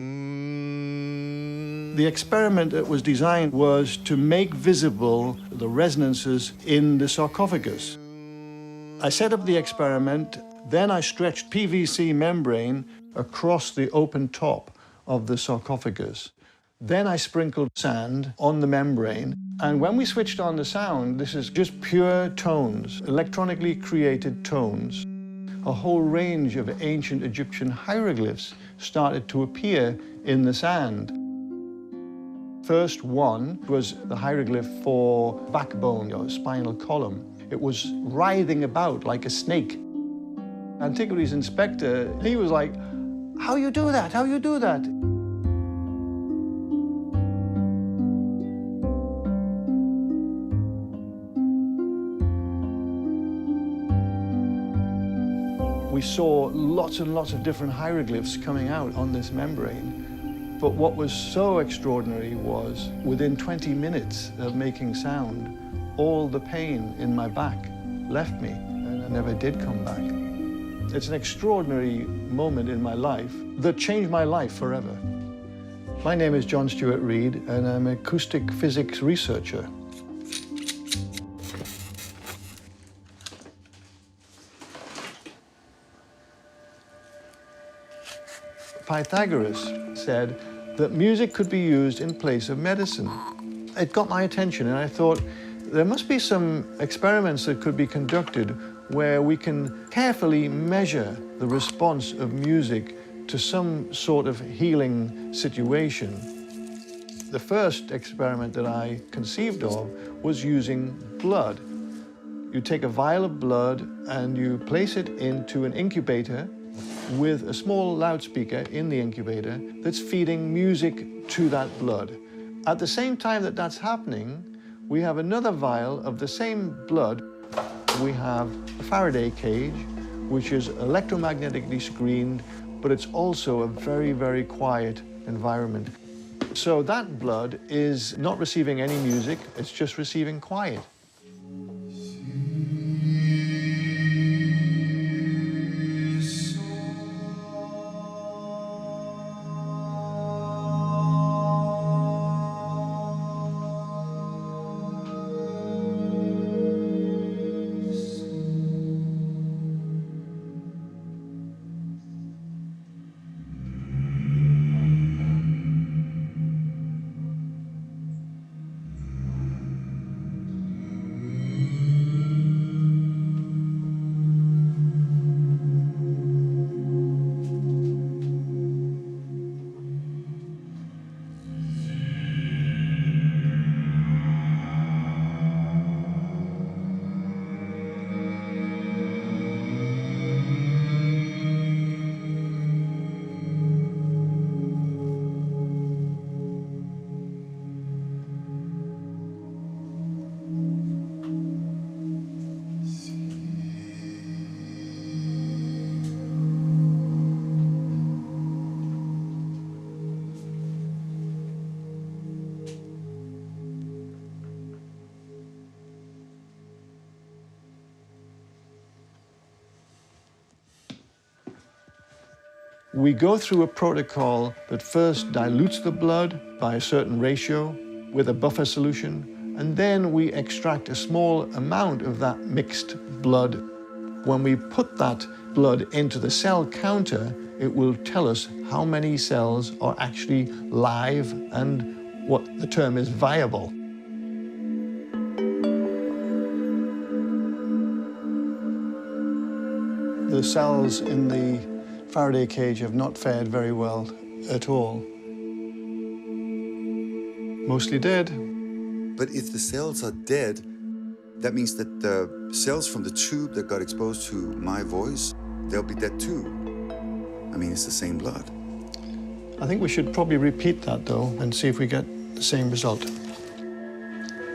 The experiment that was designed was to make visible the resonances in the sarcophagus. I set up the experiment, then I stretched PVC membrane across the open top of the sarcophagus. Then I sprinkled sand on the membrane, and when we switched on the sound, this is just pure tones, electronically created tones. A whole range of ancient Egyptian hieroglyphs started to appear in the sand. First one was the hieroglyph for backbone or spinal column. It was writhing about like a snake. Antiquities inspector, he was like, "How you do that? How you do that?" We saw lots and lots of different hieroglyphs coming out on this membrane. But what was so extraordinary was, within 20 minutes of making sound, all the pain in my back left me, and I never did come back. It's an extraordinary moment in my life that changed my life forever. My name is John Stuart Reid, and I'm an acoustic physics researcher. Pythagoras said that music could be used in place of medicine. It got my attention, and I thought there must be some experiments that could be conducted where we can carefully measure the response of music to some sort of healing situation. The first experiment that I conceived of was using blood. You take a vial of blood and you place it into an incubator with a small loudspeaker in the incubator that's feeding music to that blood. At the same time that that's happening, we have another vial of the same blood. We have a Faraday cage, which is electromagnetically screened, but it's also a very, very quiet environment. So that blood is not receiving any music, it's just receiving quiet. We go through a protocol that first dilutes the blood by a certain ratio with a buffer solution, and then we extract a small amount of that mixed blood. When we put that blood into the cell counter, it will tell us how many cells are actually live and what the term is viable. The cells in the Faraday cage have not fared very well at all. Mostly dead. But if the cells are dead, that means that the cells from the tube that got exposed to my voice, they'll be dead too. I mean, it's the same blood. I think we should probably repeat that, though, and see if we get the same result.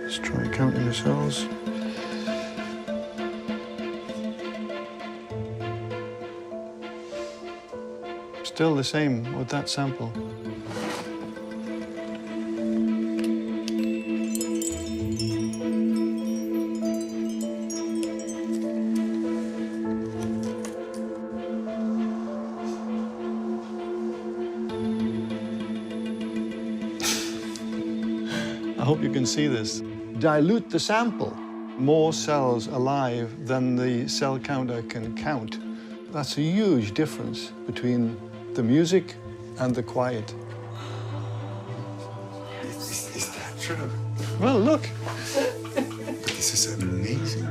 Let's try counting the cells. Still the same with that sample. I hope you can see this. Dilute the sample. More cells alive than the cell counter can count. That's a huge difference between the music and the quiet. Is that true? Well, look. This is amazing.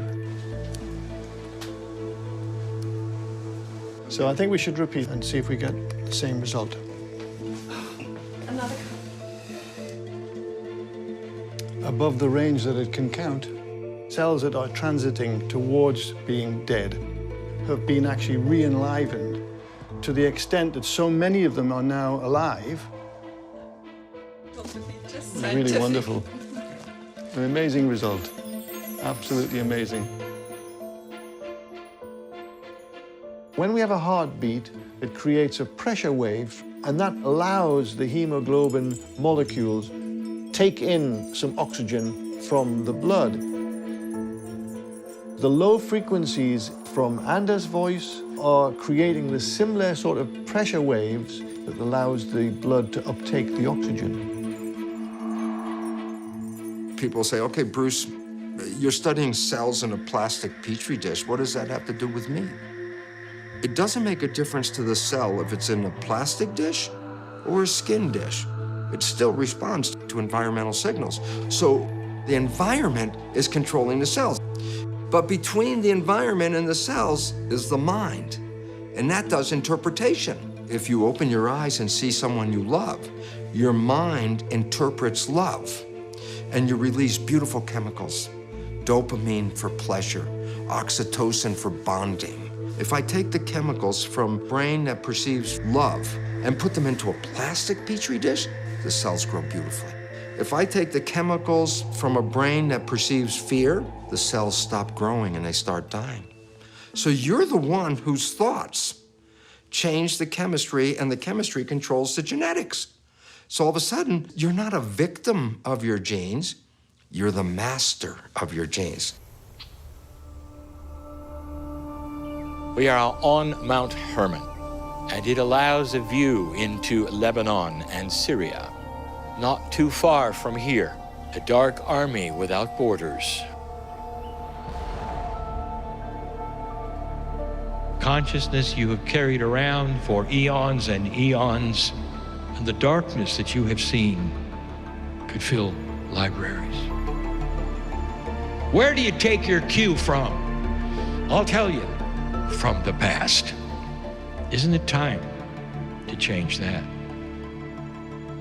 So I think we should repeat and see if we get the same result. Another. Above the range that it can count, cells that are transiting towards being dead have been actually re-enlivened to the extent that so many of them are now alive. It's really wonderful. An amazing result. Absolutely amazing. When we have a heartbeat, it creates a pressure wave, and that allows the hemoglobin molecules take in some oxygen from the blood. The low frequencies from Anders' voice are creating the similar sort of pressure waves that allows the blood to uptake the oxygen. People say, okay, Bruce, you're studying cells in a plastic petri dish. What does that have to do with me? It doesn't make a difference to the cell if it's in a plastic dish or a skin dish. It still responds to environmental signals. So the environment is controlling the cells. But between the environment and the cells is the mind, and that does interpretation. If you open your eyes and see someone you love, your mind interprets love, and you release beautiful chemicals. Dopamine for pleasure, oxytocin for bonding. If I take the chemicals from a brain that perceives love and put them into a plastic petri dish, the cells grow beautifully. If I take the chemicals from a brain that perceives fear, the cells stop growing and they start dying. So you're the one whose thoughts change the chemistry, and the chemistry controls the genetics. So all of a sudden, you're not a victim of your genes, you're the master of your genes. We are on Mount Hermon, and it allows a view into Lebanon and Syria. Not too far from here, a dark army without borders. Consciousness you have carried around for eons and eons, and the darkness that you have seen could fill libraries. Where do you take your cue from? I'll tell you, from the past. Isn't it time to change that?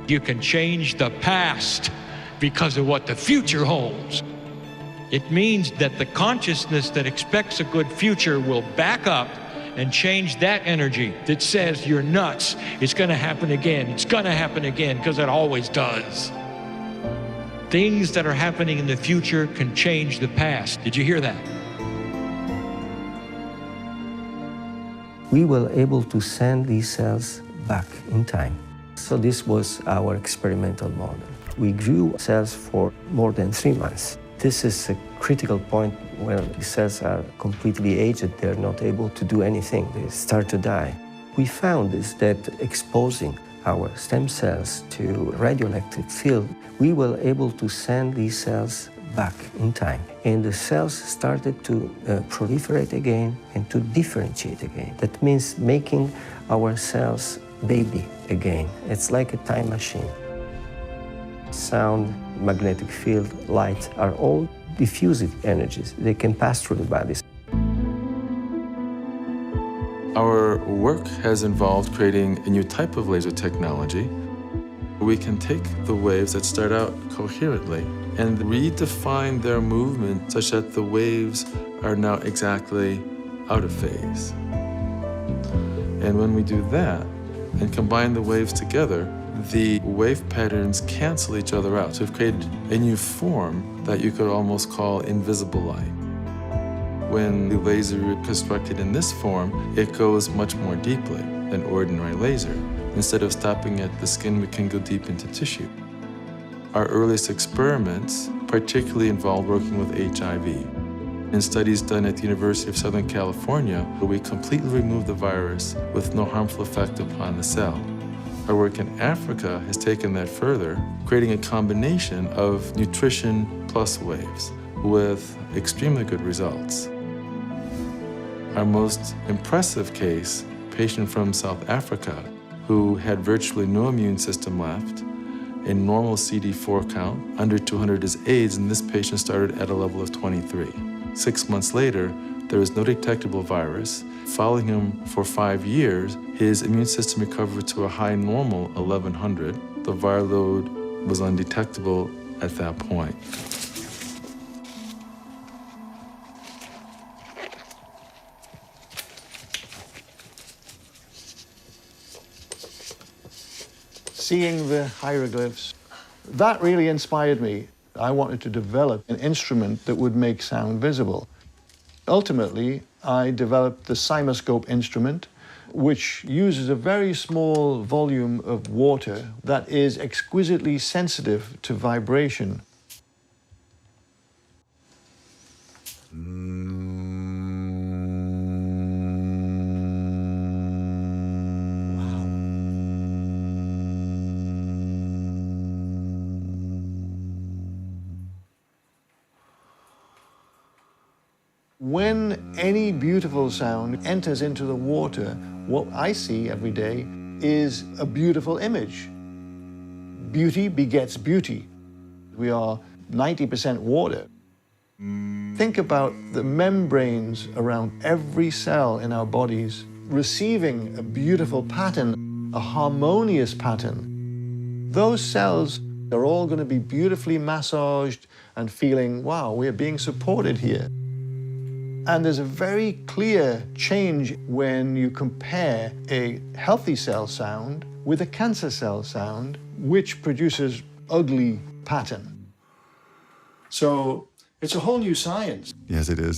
You can change the past because of what the future holds. It means that the consciousness that expects a good future will back up and change that energy that says you're nuts. It's gonna happen again. It's gonna happen again, because it always does. Things that are happening in the future can change the past. Did you hear that? We were able to send these cells back in time. So this was our experimental model. We grew cells for more than 3 months. This is a critical point where the cells are completely aged. They're not able to do anything. They start to die. we found is that exposing our stem cells to radioelectric field, we were able to send these cells back in time. And the cells started to proliferate again and to differentiate again. That means making our cells baby again. It's like a time machine. Sound, magnetic field, light are all diffusive energies. They can pass through the bodies. Our work has involved creating a new type of laser technology. We can take the waves that start out coherently and redefine their movement such that the waves are now exactly out of phase. And when we do that and combine the waves together, the wave patterns cancel each other out. So we've created a new form that you could almost call invisible light. When the laser is constructed in this form, it goes much more deeply than ordinary laser. Instead of stopping at the skin, we can go deep into tissue. Our earliest experiments particularly involved working with HIV. In studies done at the University of Southern California, we completely removed the virus with no harmful effect upon the cell. Our work in Africa has taken that further, creating a combination of nutrition plus waves with extremely good results. Our most impressive case, a patient from South Africa who had virtually no immune system left, a normal CD4 count, under 200 is AIDS, and this patient started at a level of 23. 6 months later, there was no detectable virus. Following him for 5 years, his immune system recovered to a high normal 1100. The viral load was undetectable at that point. Seeing the hieroglyphs, that really inspired me. I wanted to develop an instrument that would make sound visible. Ultimately, I developed the Cymoscope instrument, which uses a very small volume of water that is exquisitely sensitive to vibration. When any beautiful sound enters into the water, what I see every day is a beautiful image. Beauty begets beauty. We are 90% water. Think about the membranes around every cell in our bodies receiving a beautiful pattern, a harmonious pattern. Those cells are all going to be beautifully massaged and feeling, wow, we're being supported here. And there's a very clear change when you compare a healthy cell sound with a cancer cell sound, which produces ugly pattern. So it's a whole new science. Yes, it is.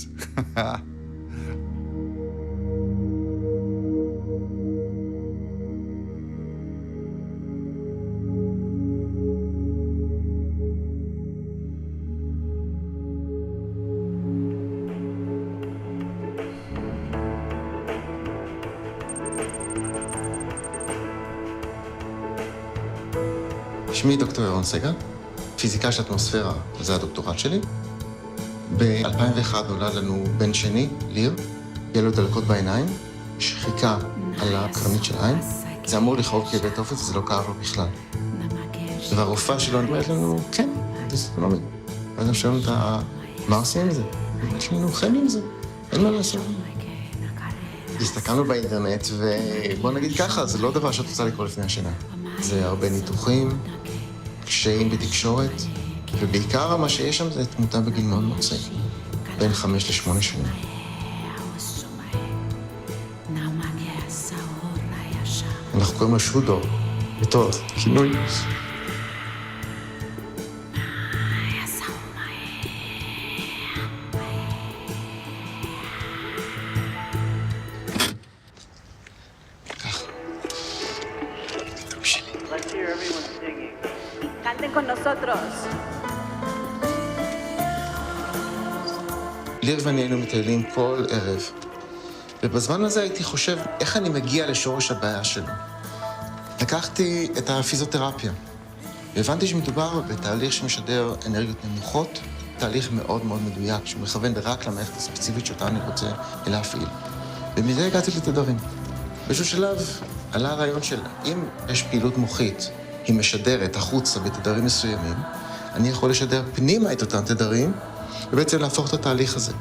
שמי דוקטור ירון סגל, פיזיקה של אטמוספירה, זה הדוקטורט שלי. ב-2001 נולד לנו בן שני, ליר, יהיה לו דלקות בעיניים, שחיקה על הקרנית של העין. זה אמור לכאוב כאבי תופת וזה לא כאב לו בכלל. והרופאה שלו אומרת לנו, כן, זה לא מבין. ואז הם שואלים אותה, מה עושים עם זה? יש לנו חיים עם זה, אין מה לעשות. הסתכלנו באינטרנט, ובוא נגיד ככה, זה לא דבר שאת רוצה לקרוא לפני השינה. זה הרבה ניתוחים, קשיים בתקשורת, ובעיקר מה שיש שם זה תמותה בגיל מאוד מאוד צעיר, בין 5 ל-8 שנים. אנחנו קוראים לו שודו, בתור כינוי. ליר ואני היינו מטיילים כל ערב ובזמן הזה הייתי חושב, איך אני מגיע לשורש הבעיה שלו? לקחתי את הפיזיותרפיה, והבנתי שמדובר בתהליך שמשדר אנרגיות נמוכות, תהליך מאוד מאוד מדויק, שהוא מכוון רק למערכת הספציפית שאותה אני רוצה להפעיל. ומזה הגעתי לתדרים. באיזשהו שלב עלה הרעיון של אם יש פעילות מוחית, היא משדרת החוצה בתדרים מסוימים, אני יכול לשדר פנימה את אותם תדרים, ובעצם להפוך את התהליך הזה.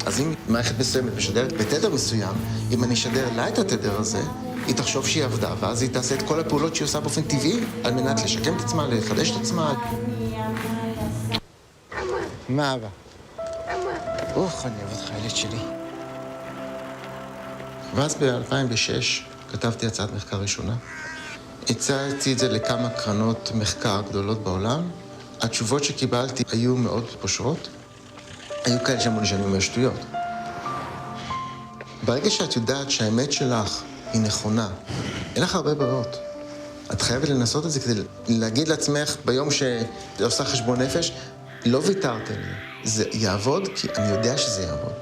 אז אם מערכת מסוימת משדרת בתדר מסוים, אם אני אשדר לה את התדר הזה, היא תחשוב שהיא עבדה, ואז היא תעשה את כל הפעולות שהיא עושה באופן טבעי, על מנת לשקם את עצמה, לחדש את עצמה. מה אבא? אוח, אני אוהב אותך, ילד שלי. ואז ב-2006 כתבתי הצעת מחקר ראשונה. הצעתי את זה לכמה קרנות מחקר גדולות בעולם. התשובות שקיבלתי היו מאוד פושרות. היו כאלה שאמרו לי שאני אומר שטויות. ברגע שאת יודעת שהאמת שלך היא נכונה, אין לך הרבה ברירות. את חייבת לנסות את זה כדי להגיד לעצמך ביום שאת עושה חשבון נפש, לא ויתרת לי. זה יעבוד כי אני יודע שזה יעבוד.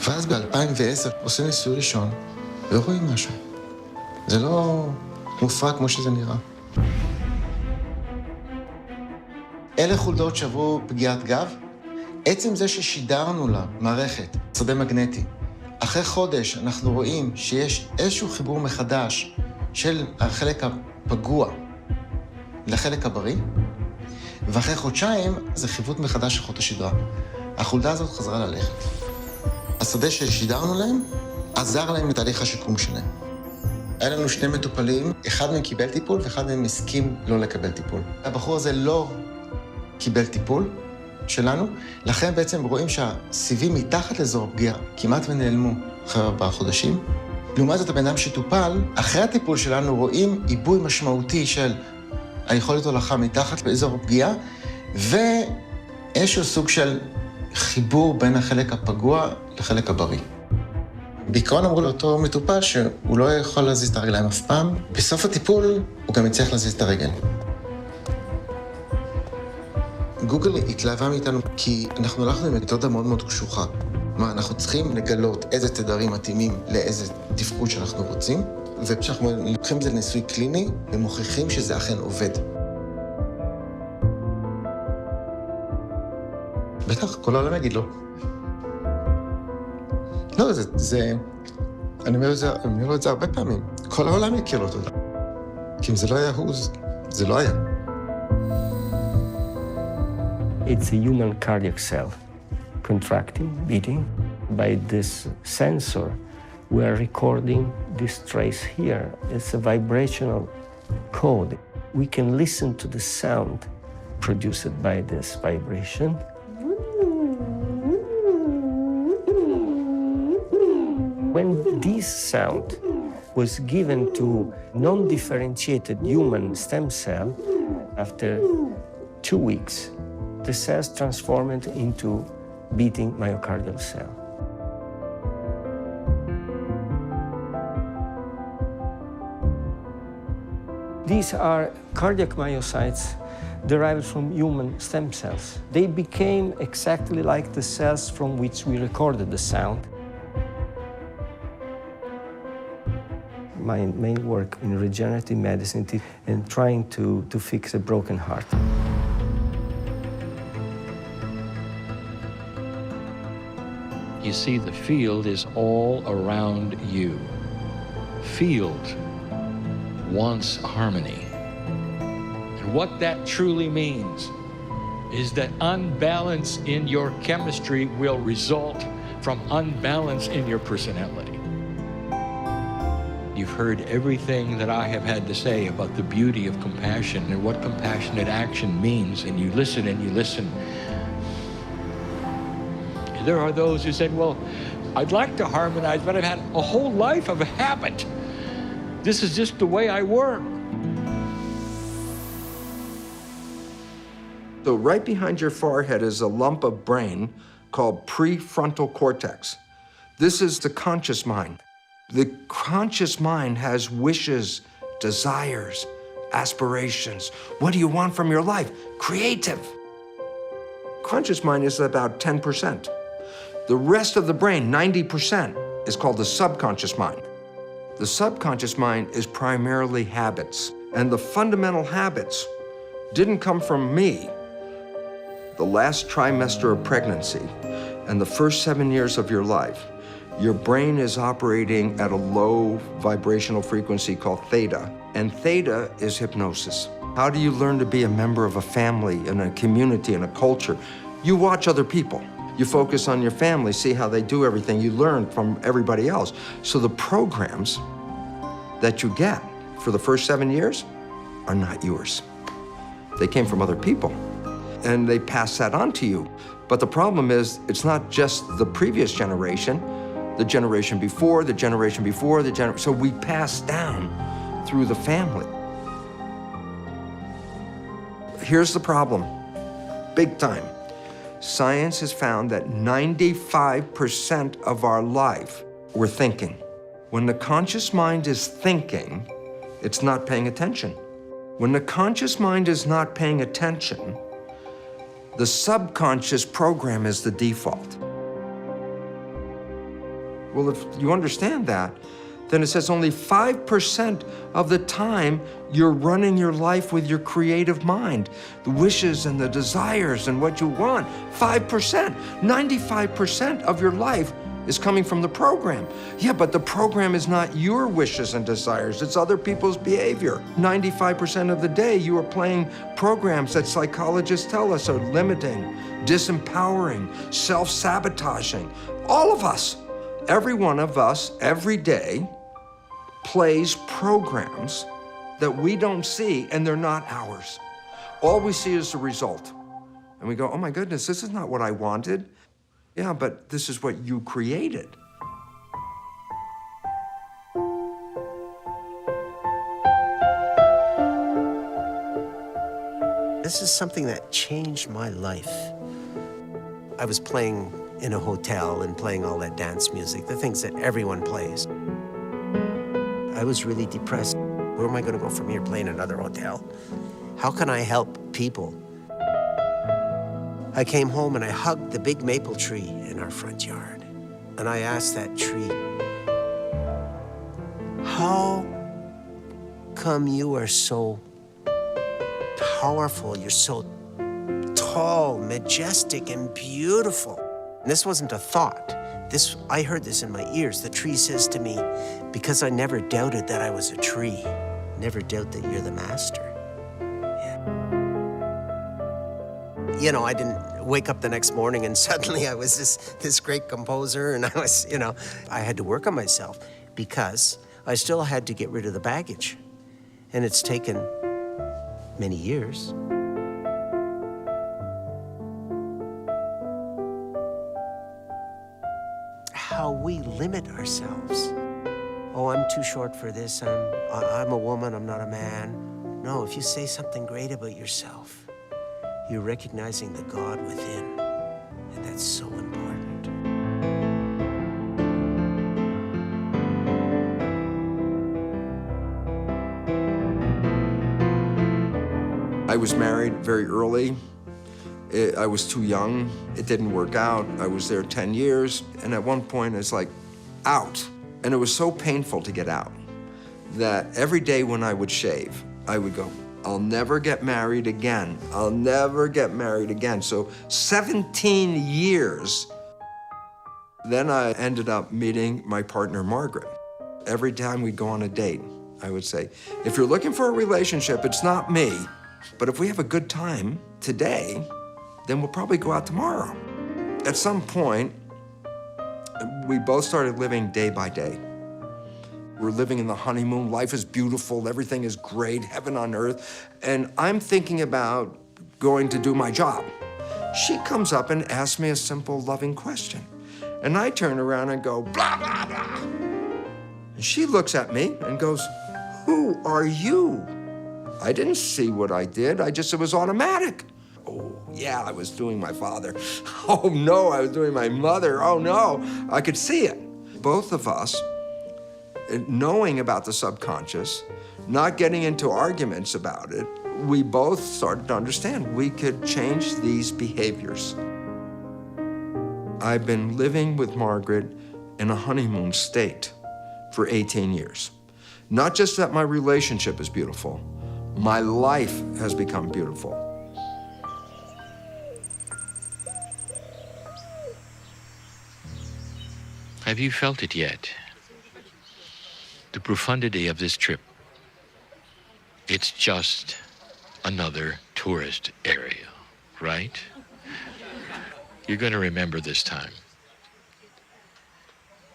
ואז ב-2010 עושים ניסוי ראשון ורואים משהו. זה לא מופרע כמו שזה נראה. אלה חולדות שעברו פגיעת גב. עצם זה ששידרנו לה מערכת, שדה מגנטי, אחרי חודש אנחנו רואים שיש איזשהו חיבור מחדש של החלק הפגוע לחלק הבריא, ואחרי חודשיים זה חיווט מחדש של חוט השדרה. החולדה הזאת חזרה ללכת. השדה ששידרנו להם עזר להם לתהליך השיקום שלהם. היה לנו שני מטופלים, אחד מהם קיבל טיפול ואחד מהם הסכים לא לקבל טיפול. הבחור הזה לא קיבל טיפול שלנו, לכן בעצם רואים שהסיבים מתחת לאזור הפגיעה כמעט ונעלמו אחרי 4 חודשים. לעומת זאת, הבן אדם שטופל, אחרי הטיפול שלנו רואים עיבוי משמעותי של היכולת הולכה מתחת לאזור הפגיעה, ואיזשהו סוג של חיבור בין החלק הפגוע לחלק הבריא. בעיקרון אמרו לאותו מטופל שהוא לא יכול להזיז את הרגליים אף פעם. בסוף הטיפול הוא גם יצטרך להזיז את הרגל. גוגל התלהבה מאיתנו כי אנחנו הלכנו עם מתודה מאוד מאוד קשוחה. אנחנו צריכים לגלות איזה תדרים מתאימים לאיזה תפקוד שאנחנו רוצים, וכשאנחנו לוקחים את זה לניסוי קליני, ומוכיחים שזה אכן עובד. בטח, כל העולם יגיד לא. לא, אני אומר את זה הרבה פעמים. כל העולם יכיר לו תודה. כי אם זה לא היה זה לא היה. It's a human cardiac cell, contracting, beating. By this sensor, we are recording this trace here. It's a vibrational code. We can listen to the sound produced by this vibration. When this sound was given to non-differentiated human stem cell, after 2 weeks, the cells transformed into beating myocardial cell. These are cardiac myocytes derived from human stem cells. They became exactly like the cells from which we recorded the sound. My main work in regenerative medicine and trying to fix a broken heart. You see, the field is all around you. Field wants harmony. And what that truly means is that unbalance in your chemistry will result from unbalance in your personality. You've heard everything that I have had to say about the beauty of compassion and what compassionate action means, and you listen and you listen. There are those who said, well, I'd like to harmonize, but I've had a whole life of a habit. This is just the way I work. So right behind your forehead is a lump of brain called prefrontal cortex. This is the conscious mind. The conscious mind has wishes, desires, aspirations. What do you want from your life? Creative. Conscious mind is about 10%. The rest of the brain, 90%, is called the subconscious mind. The subconscious mind is primarily habits, and the fundamental habits didn't come from me. The last trimester of pregnancy and the first 7 years of your life, your brain is operating at a low vibrational frequency called theta, and theta is hypnosis. How do you learn to be a member of a family, in a community, in a culture? You watch other people. You focus on your family, see how they do everything. You learn from everybody else. So the programs that you get for the first 7 years are not yours. They came from other people, and they pass that on to you. But the problem is, it's not just the previous generation, the generation before, the generation before, so we pass down through the family. Here's the problem, big time. Science has found that 95% of our life, we're thinking. When the conscious mind is thinking, it's not paying attention. When the conscious mind is not paying attention, the subconscious program is the default. Well, if you understand that, then it says only 5% of the time you're running your life with your creative mind, the wishes and the desires and what you want. 5%. 95% of your life is coming from the program. Yeah, but the program is not your wishes and desires, it's other people's behavior. 95% of the day you are playing programs that psychologists tell us are limiting, disempowering, self-sabotaging. All of us. Every one of us, every day, plays programs that we don't see, and they're not ours. All we see is the result. And we go, oh my goodness, this is not what I wanted. Yeah, but this is what you created. This is something that changed my life. I was playing in a hotel and playing all that dance music, the things that everyone plays. I was really depressed. Where am I going to go from here, playing another hotel? How can I help people? I came home and I hugged the big maple tree in our front yard. And I asked that tree, how come you are so powerful, you're so tall, majestic, and beautiful? And this wasn't a thought. I heard this in my ears. The tree says to me, because I never doubted that I was a tree, never doubt that you're the master. Yeah. You know, I didn't wake up the next morning and suddenly I was this great composer, and I was, I had to work on myself because I still had to get rid of the baggage. And it's taken many years. How we limit ourselves. Oh, I'm too short for this. I'm a woman, I'm not a man. No, if you say something great about yourself, you're recognizing the God within, and that's so important. I was married very early. I was too young. It didn't work out. I was there 10 years, and at one point it's like, out. And it was so painful to get out that every day when I would shave, I would go, I'll never get married again. I'll never get married again. So 17 years. Then I ended up meeting my partner, Margaret. Every time we'd go on a date, I would say, if you're looking for a relationship, it's not me. But if we have a good time today, then we'll probably go out tomorrow. At some point, we both started living day by day. We're living in the honeymoon, life is beautiful, everything is great, heaven on earth, and I'm thinking about going to do my job. She comes up and asks me a simple, loving question. And I turn around and go, blah, blah, blah. And she looks at me and goes, who are you? I didn't see what I did, it was automatic. Oh, yeah, I was doing my father. Oh, no, I was doing my mother. Oh, no, I could see it. Both of us, knowing about the subconscious, not getting into arguments about it, we both started to understand we could change these behaviors. I've been living with Margaret in a honeymoon state for 18 years. Not just that my relationship is beautiful, my life has become beautiful. Have you felt it yet? The profundity of this trip. It's just another tourist area, right? You're going to remember this time.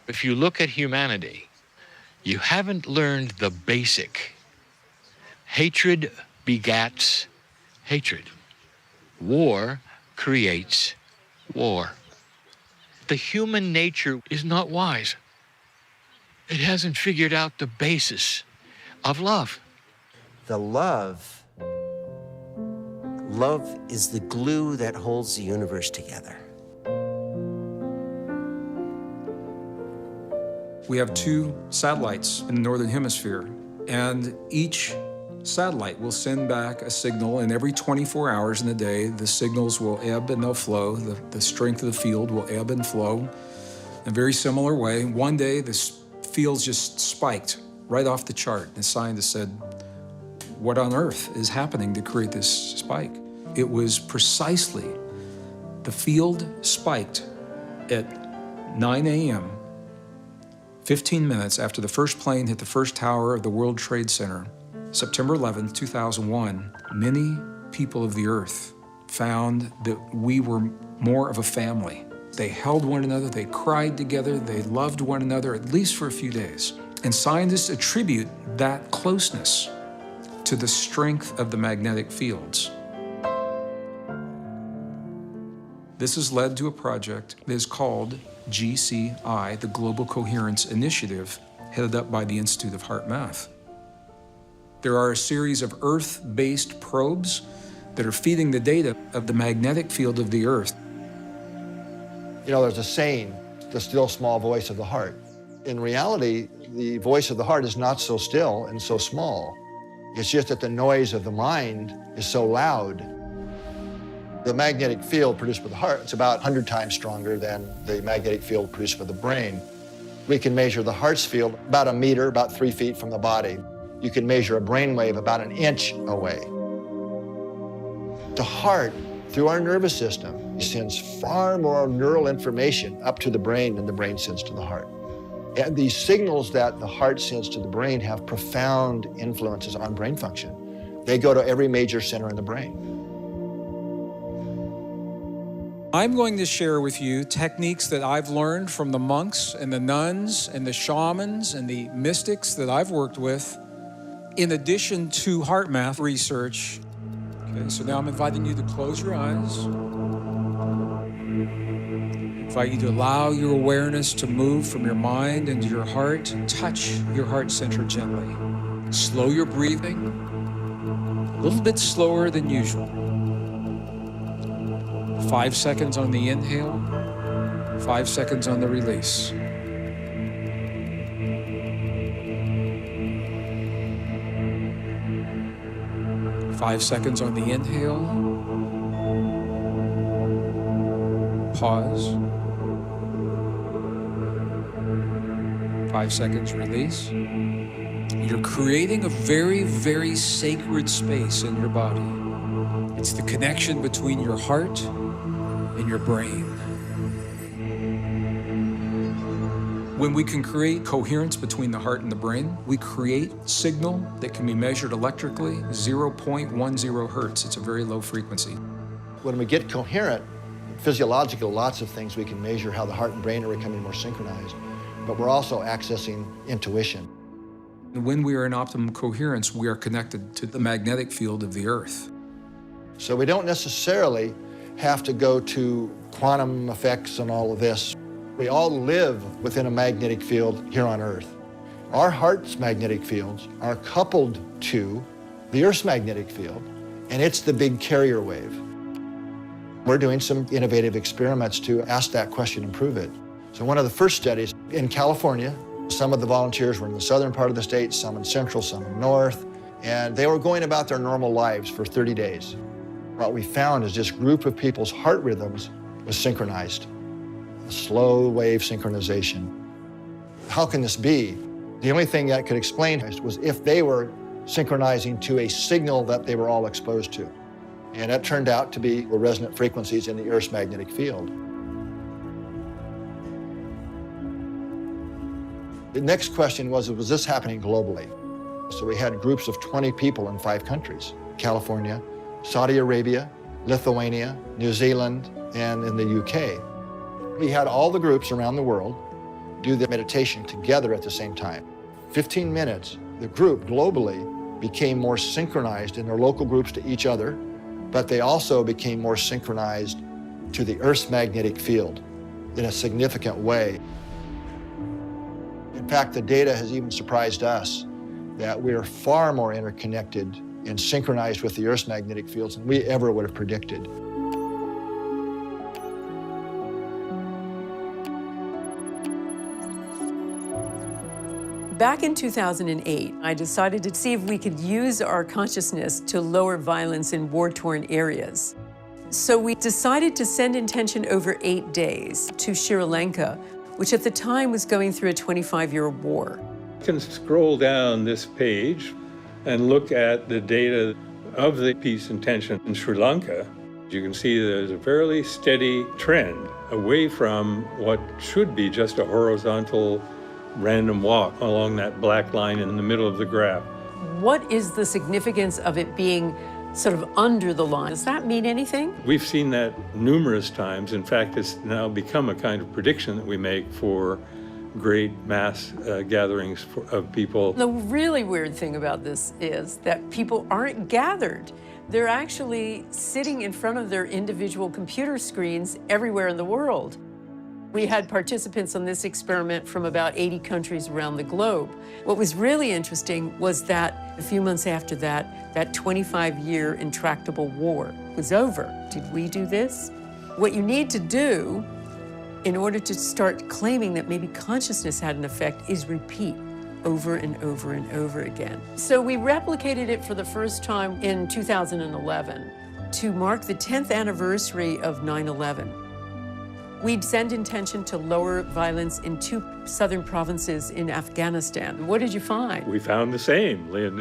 If you look at humanity, you haven't learned the basic. Hatred begats hatred. War creates war. The human nature is not wise. It hasn't figured out the basis of love. The love is the glue that holds the universe together. We have 2 satellites in the Northern Hemisphere, and each satellite will send back a signal, and every 24 hours in the day, the signals will ebb and they'll flow. The strength of the field will ebb and flow. In a very similar way, one day, this field just spiked right off the chart. And the scientist said, what on earth is happening to create this spike? It was precisely the field spiked at 9 a.m., 15 minutes after the first plane hit the first tower of the World Trade Center, September 11th, 2001. Many people of the earth found that we were more of a family. They held one another, they cried together, they loved one another, at least for a few days. And scientists attribute that closeness to the strength of the magnetic fields. This has led to a project that is called GCI, the Global Coherence Initiative, headed up by the Institute of Heart Math. There are a series of Earth-based probes that are feeding the data of the magnetic field of the Earth. You know, there's a saying, the still small voice of the heart. In reality, the voice of the heart is not so still and so small. It's just that the noise of the mind is so loud. The magnetic field produced by the heart, it's about 100 times stronger than the magnetic field produced by the brain. We can measure the heart's field about a meter, about 3 feet from the body. You can measure a brain wave about an inch away. The heart, through our nervous system, sends far more neural information up to the brain than the brain sends to the heart. And these signals that the heart sends to the brain have profound influences on brain function. They go to every major center in the brain. I'm going to share with you techniques that I've learned from the monks and the nuns and the shamans and the mystics that I've worked with, in addition to heart math research. Okay, so now I'm inviting you to close your eyes. I invite you to allow your awareness to move from your mind into your heart. Touch your heart center gently. Slow your breathing, a little bit slower than usual. 5 seconds on the inhale, 5 seconds on the release. Five seconds on the inhale. Pause. 5 seconds release. You're creating a very, very sacred space in your body. It's the connection between your heart and your brain. When we can create coherence between the heart and the brain, we create signal that can be measured electrically, 0.10 hertz. It's a very low frequency. When we get coherent, physiological, lots of things we can measure how the heart and brain are becoming more synchronized, but we're also accessing intuition. When we are in optimum coherence, we are connected to the magnetic field of the Earth. So we don't necessarily have to go to quantum effects and all of this. We all live within a magnetic field here on Earth. Our heart's magnetic fields are coupled to the Earth's magnetic field, and it's the big carrier wave. We're doing some innovative experiments to ask that question and prove it. So one of the first studies in California, Some of the volunteers were in the southern part of the state, some in central, some in north, and they were going about their normal lives for 30 days. What we found is this group of people's heart rhythms was synchronized, a slow wave synchronization. How can this be? The only thing that could explain it was if they were synchronizing to a signal that they were all exposed to. And that turned out to be the resonant frequencies in the Earth's magnetic field. The next question was this happening globally? So we had groups of 20 people in 5 countries: California, Saudi Arabia, Lithuania, New Zealand, and in the UK. We had all the groups around the world do the meditation together at the same time. 15 minutes, the group globally became more synchronized in their local groups to each other, but they also became more synchronized to the Earth's magnetic field in a significant way. In fact, the data has even surprised us that we are far more interconnected and synchronized with the Earth's magnetic fields than we ever would have predicted. Back in 2008, I decided to see if we could use our consciousness to lower violence in war-torn areas. So we decided to send intention over 8 days to Sri Lanka, which at the time was going through a 25-year war. You can scroll down this page and look at the data of the peace intention in Sri Lanka. You can see there's a fairly steady trend away from what should be just a horizontal random walk along that black line in the middle of the graph. What is the significance of it being sort of under the line? Does that mean anything? We've seen that numerous times. In fact, it's now become a kind of prediction that we make for great mass gatherings of people. The really weird thing about this is that people aren't gathered. They're actually sitting in front of their individual computer screens everywhere in the world. We had participants on this experiment from about 80 countries around the globe. What was really interesting was that a few months after that, that 25-year intractable war was over. Did we do this? What you need to do in order to start claiming that maybe consciousness had an effect is repeat over and over and over again. So we replicated it for the first time in 2011 to mark the 10th anniversary of 9/11. We'd send intention to lower violence in 2 southern provinces in Afghanistan. What did you find? We found the same, Lynn.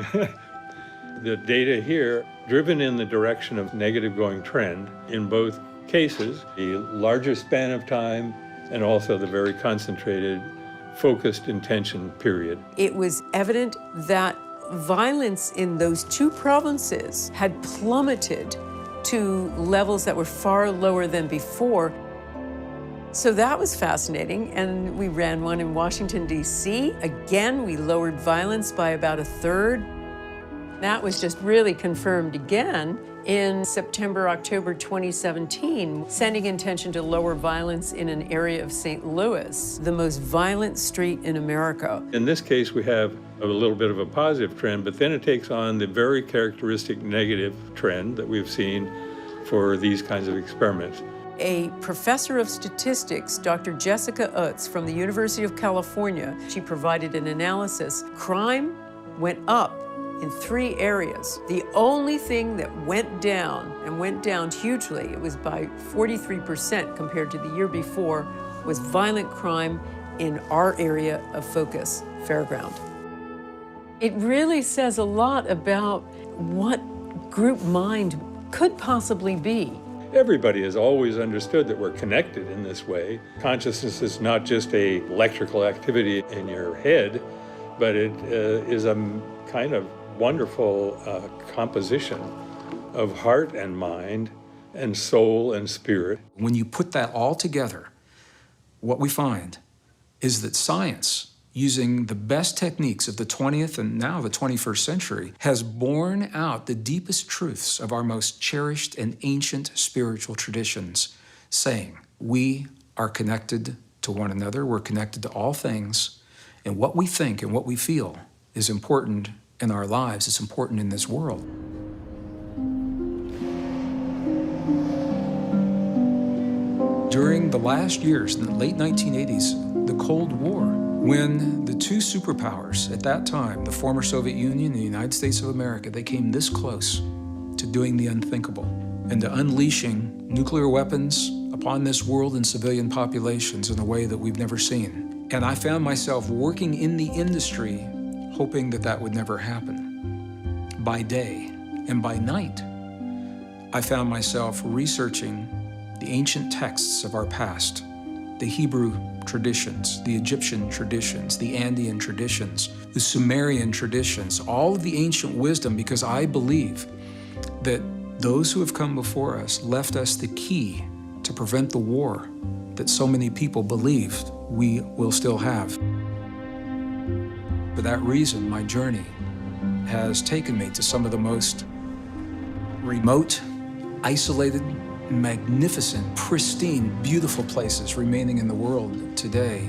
The data here, driven in the direction of negative going trend in both cases, the larger span of time and also the very concentrated, focused intention period. It was evident that violence in those 2 provinces had plummeted to levels that were far lower than before. So that was fascinating, and we ran one in Washington, D.C. Again, we lowered violence by about 1/3. That was just really confirmed again in September, October 2017, sending intention to lower violence in an area of St. Louis, the most violent street in America. In this case, we have a little bit of a positive trend, but then it takes on the very characteristic negative trend that we've seen for these kinds of experiments. A professor of statistics, Dr. Jessica Utz from the University of California, she provided an analysis. Crime went up in 3 areas. The only thing that went down, and went down hugely, it was by 43% compared to the year before, was violent crime in our area of focus, Fairground. It really says a lot about what group mind could possibly be. Everybody has always understood that we're connected in this way. Consciousness is not just an electrical activity in your head, but it is a kind of wonderful composition of heart and mind and soul and spirit. When you put that all together, what we find is that science, using the best techniques of the 20th and now the 21st century, has borne out the deepest truths of our most cherished and ancient spiritual traditions, saying we are connected to one another, we're connected to all things, and what we think and what we feel is important in our lives, it's important in this world. During the last years, in the late 1980s, the Cold War When the two superpowers at that time, the former Soviet Union and the United States of America, they came this close to doing the unthinkable and to unleashing nuclear weapons upon this world and civilian populations in a way that we've never seen. And I found myself working in the industry, hoping that that would never happen. By day and by night, I found myself researching the ancient texts of our past, the Hebrew traditions, the Egyptian traditions, the Andean traditions, the Sumerian traditions, all of the ancient wisdom, because I believe that those who have come before us left us the key to prevent the war that so many people believed we will still have. For that reason, my journey has taken me to some of the most remote, isolated, magnificent, pristine, beautiful places remaining in the world today,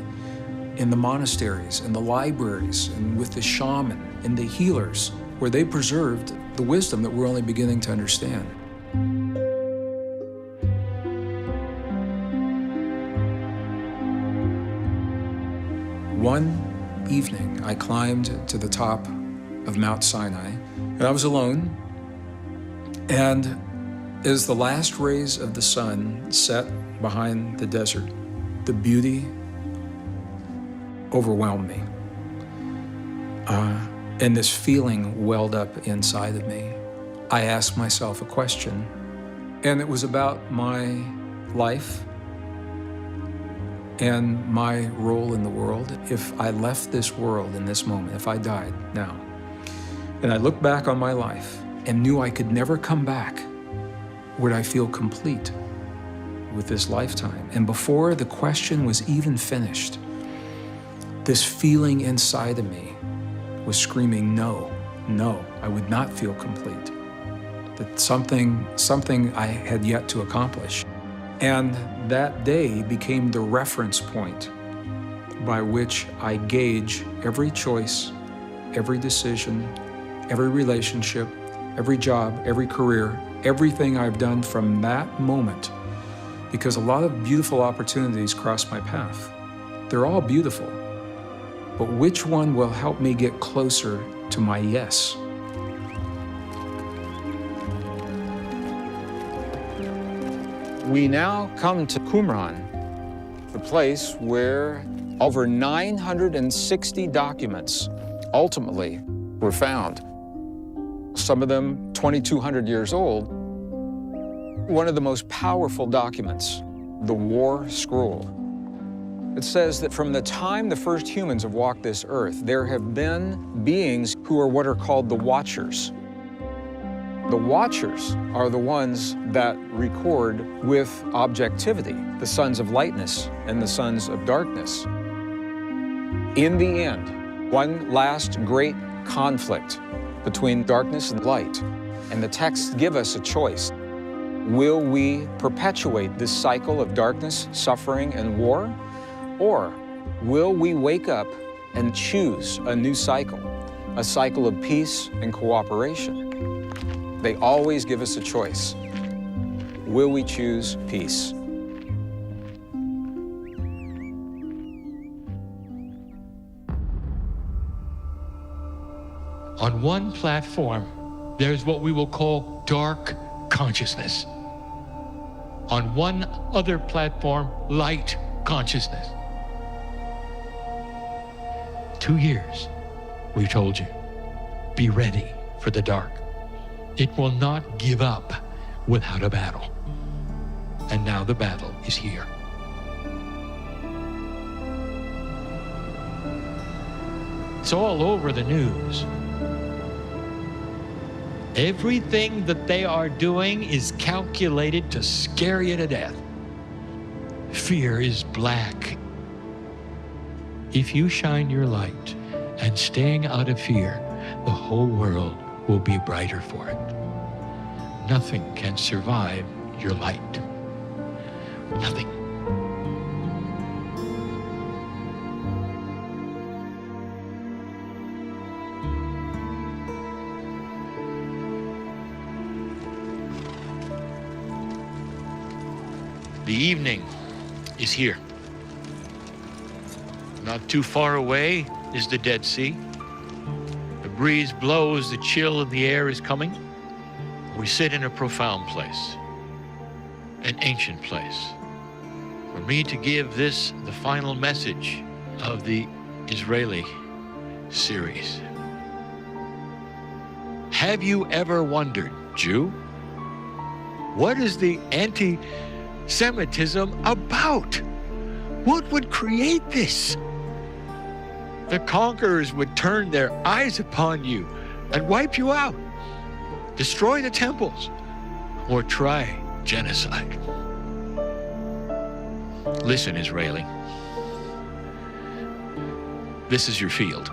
in the monasteries, in the libraries, and with the shaman and the healers, where they preserved the wisdom that we're only beginning to understand. One evening, I climbed to the top of Mount Sinai, and I was alone, and as the last rays of the sun set behind the desert, the beauty overwhelmed me. And this feeling welled up inside of me. I asked myself a question, and it was about my life and my role in the world. If I left this world in this moment, if I died now, and I looked back on my life and knew I could never come back, would I feel complete with this lifetime? And before the question was even finished, this feeling inside of me was screaming, no, no, I would not feel complete. That something I had yet to accomplish. And that day became the reference point by which I gauge every choice, every decision, every relationship, every job, every career, everything I've done from that moment, because a lot of beautiful opportunities cross my path. They're all beautiful, but which one will help me get closer to my yes? We now come to Qumran, the place where over 960 documents ultimately were found. Some of them 2,200 years old. One of the most powerful documents, the War Scroll. It says that from the time the first humans have walked this earth, there have been beings who are what are called the Watchers. The Watchers are the ones that record with objectivity, the sons of lightness and the sons of darkness. In the end, one last great conflict between darkness and light. And the texts give us a choice. Will we perpetuate this cycle of darkness, suffering, and war? Or will we wake up and choose a new cycle, a cycle of peace and cooperation? They always give us a choice. Will we choose peace? On one platform, there's what we will call dark consciousness. On one other platform, light consciousness. 2 years, we told you, be ready for the dark. It will not give up without a battle. And now the battle is here. It's all over the news. Everything that they are doing is calculated to scare you to death. Fear is black. If you shine your light and staying out of fear, the whole world will be brighter for it. Nothing can survive your light. Nothing. The evening is here. Not too far away is the Dead Sea. The breeze blows, the chill in the air is coming. We sit in a profound place, an ancient place. For me to give this the final message of the Israeli series. Have you ever wondered, Jew, what is the anti-Semitism about? What would create this? The conquerors would turn their eyes upon you and wipe you out, destroy the temples, or try genocide. Listen, Israeli. This is your field.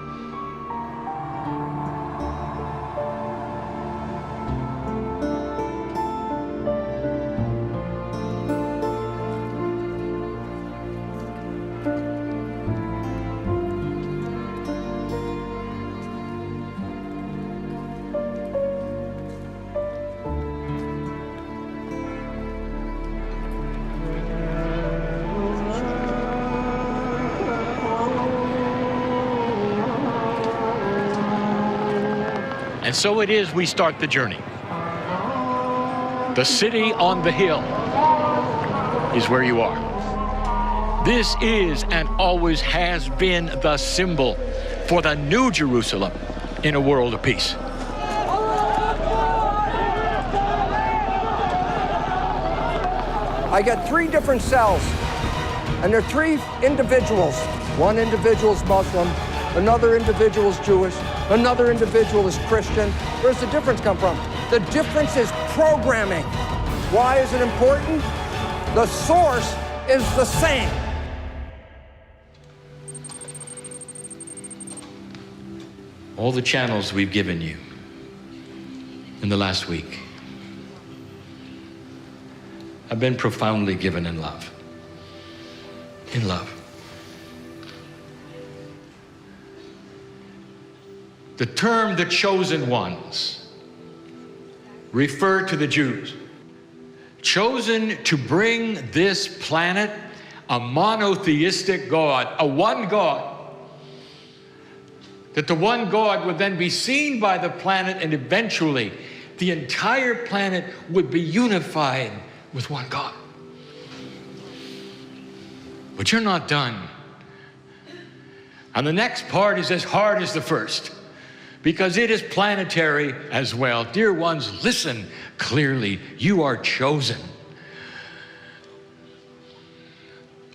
And so it is we start the journey. The city on the hill is where you are. This is and always has been the symbol for the new Jerusalem in a world of peace. I got 3 different cells, and they're 3 individuals. One individual is Muslim, another individual is Jewish, another individual is Christian. Where's the difference come from? The difference is programming. Why is it important? The source is the same. All the channels we've given you in the last week have been profoundly given in love. In love. The term the chosen ones refer to the Jews, chosen to bring this planet a monotheistic God, a one God, that the one God would then be seen by the planet and eventually the entire planet would be unified with one God. But you're not done. And the next part is as hard as the first, because it is planetary as well. Dear ones, listen clearly. You are chosen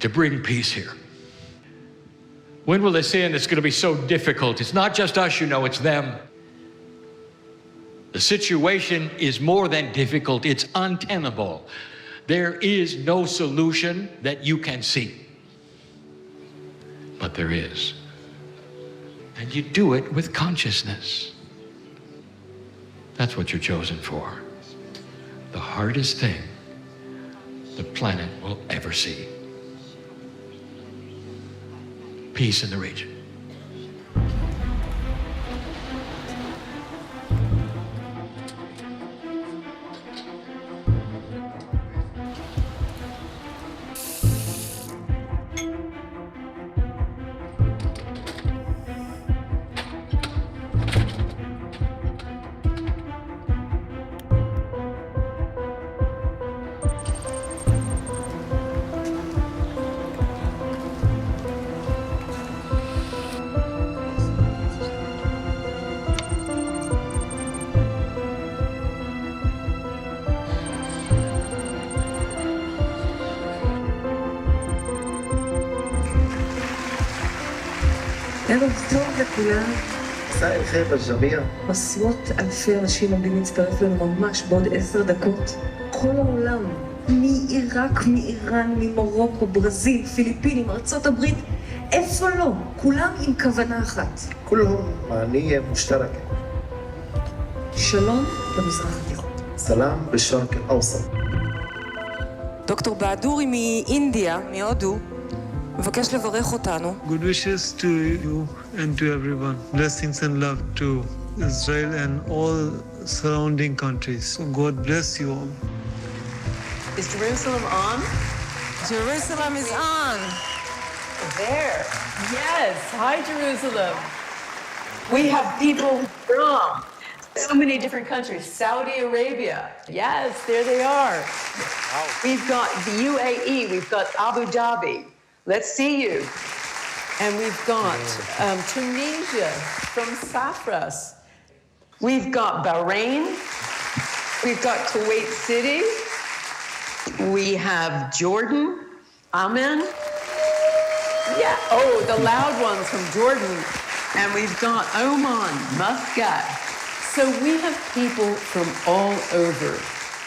to bring peace here. When will they say, and it's going to be so difficult? It's not just us, you know, it's them. The situation is more than difficult, it's untenable. There is no solution that you can see. But there is. And you do it with consciousness. That's what you're chosen for. The hardest thing the planet will ever see. Peace in the region. ערב טוב לכולם. עשרות אלפי אנשים עומדים להצטרף לנו ממש בעוד 10 דקות. כל העולם, מעיראק, מאיראן, ממרוקו, ברזיל, פיליפינים, ארצות הברית, איפה לא? כולם עם כוונה אחת. כולם מעני מושתרק. שלום במזרח התיכון. סלאם בשרק אל-אוסט. דוקטור בהדורי מאינדיה, מהודו, מבקש לברך אותנו. Good wishes to you and to everyone. Blessings and love to Israel and all surrounding countries. God bless you all. Is Jerusalem on? Jerusalem is on. there. Yes. Hi, Jerusalem. We have people from so many different countries. Saudi Arabia. Yes, there they are. We've got the UAE. We've got Abu Dhabi. Let's see you. And we've got Tunisia from Saffras. We've got Bahrain. We've got Kuwait City. We have Jordan. Amen. Yeah. Oh, the loud ones from Jordan. And we've got Oman, Muscat. So we have people from all over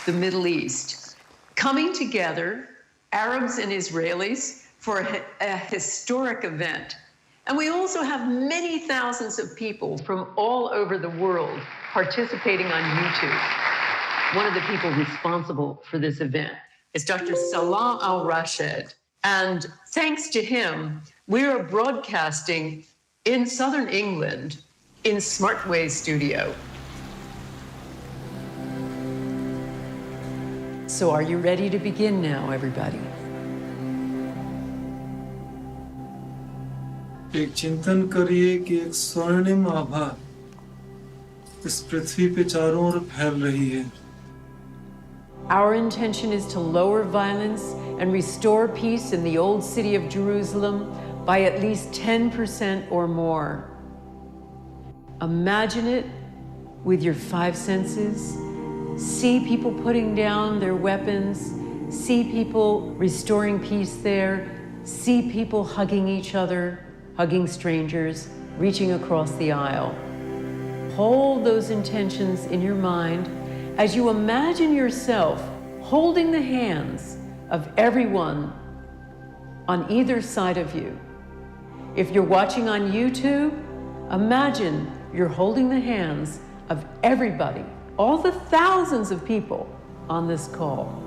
the Middle East coming together, Arabs and Israelis, for a historic event. And we also have many thousands of people from all over the world participating on YouTube. One of the people responsible for this event is Dr. Salah Al-Rashed. And thanks to him, we are broadcasting in Southern England in Smartway Studio. So are you ready to begin now, everybody? एक चिंतन करिए कि एक स्वर्णिम आभा इस पृथ्वी पे चारों ओर फैल रही है. Our intention is to lower violence and restore peace in the old city of Jerusalem by at least 10% or more. Imagine it with your 5 senses. See people putting down their weapons. See people restoring peace there. See people hugging each other, hugging strangers, reaching across the aisle. Hold those intentions in your mind as you imagine yourself holding the hands of everyone on either side of you. If you're watching on YouTube, imagine you're holding the hands of everybody, all the thousands of people on this call.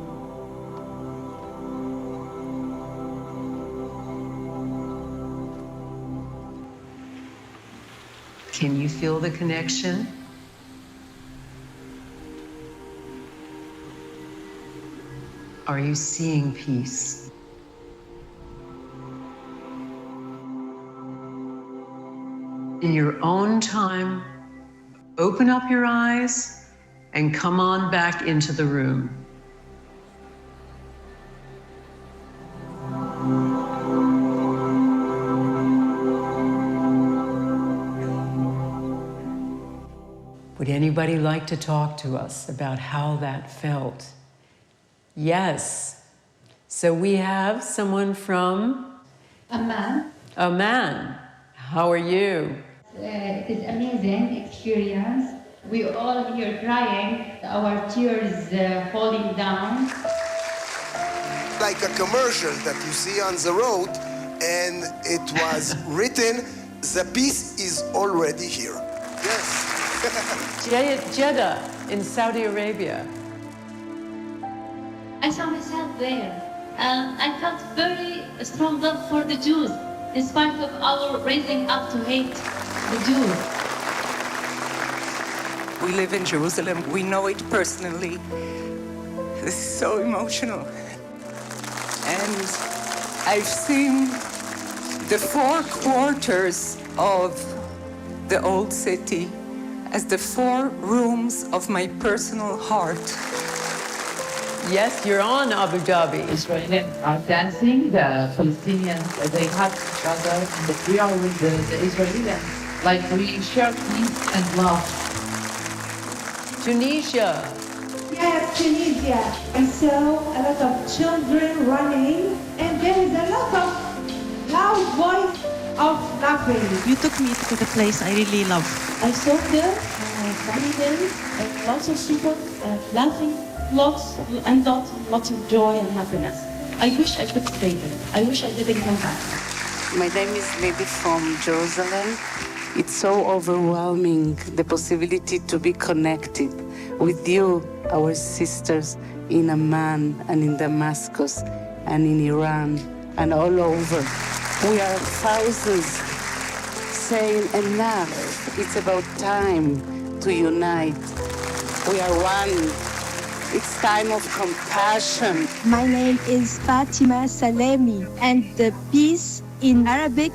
Can you feel the connection? Are you seeing peace? In your own time, open up your eyes and come on back into the room. Would anybody like to talk to us about how that felt? Yes. So we have someone from Amman. Amman. How are you? It is amazing experience. We all here crying, our tears falling down. Like a commercial that you see on the road, and it was written, the peace is already here. Yes. Jeddah in Saudi Arabia. I saw myself there. I felt very strong love for the Jews, in spite of our raising up to hate the Jews. We live in Jerusalem. We know it personally. This is so emotional. And I've seen the 4 quarters of the old city as the 4 rooms of my personal heart. Yes, you're on Abu Dhabi. Israelis are dancing, the Palestinians, they hug each other, and we are with the Israelis, like we share peace and love. Tunisia. Yes, Tunisia. I saw a lot of children running, and there is a lot of loud voice of laughing. You took me to the place I really love. I saw there families and lots of people laughing, lots of joy and happiness. I wish I could stay there. I wish I didn't come back. My name is Lady from Jerusalem. It's so overwhelming, the possibility to be connected with you, our sisters in Amman and in Damascus and in Iran and all over. We are thousands saying enough. It's about time to unite. We are one. It's time of compassion. My name is Fatima Salemi, and the peace in Arabic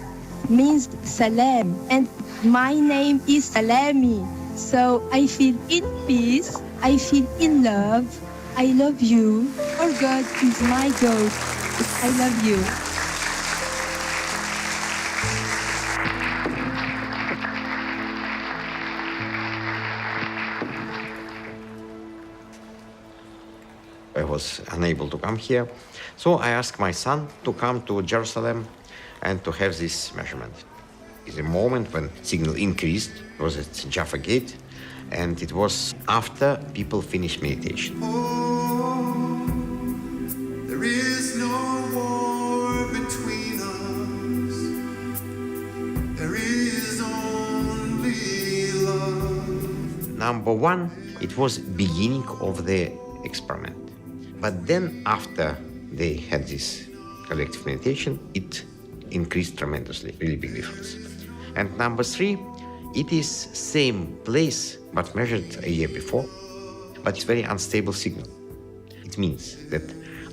means salam, and my name is Salami. So I feel in peace, I feel in love, I love you, for God is my God. I love you. I was unable to come here, so I asked my son to come to Jerusalem and to have this measurement. It's a moment when signal increased, it was at Jaffa Gate, and it was after people finished meditation. There is no war between us. There is only love. Number one, it was beginning of the experiment. But then after they had this collective meditation, it increased tremendously, really big difference. And number three, it is same place, but measured a year before, but it's very unstable signal. It means that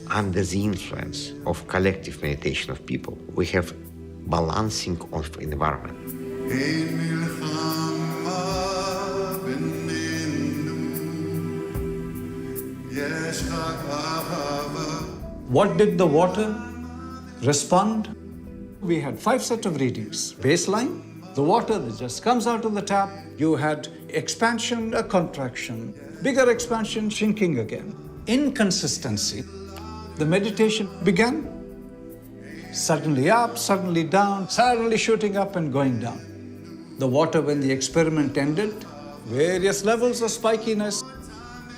under the influence of collective meditation of people, we have balancing of environment. What did the water respond? We had 5 sets of readings. Baseline, the water that just comes out of the tap. You had expansion, a contraction, bigger expansion, shrinking again. Inconsistency. The meditation began, suddenly up, suddenly down, suddenly shooting up and going down. The water, when the experiment ended, various levels of spikiness.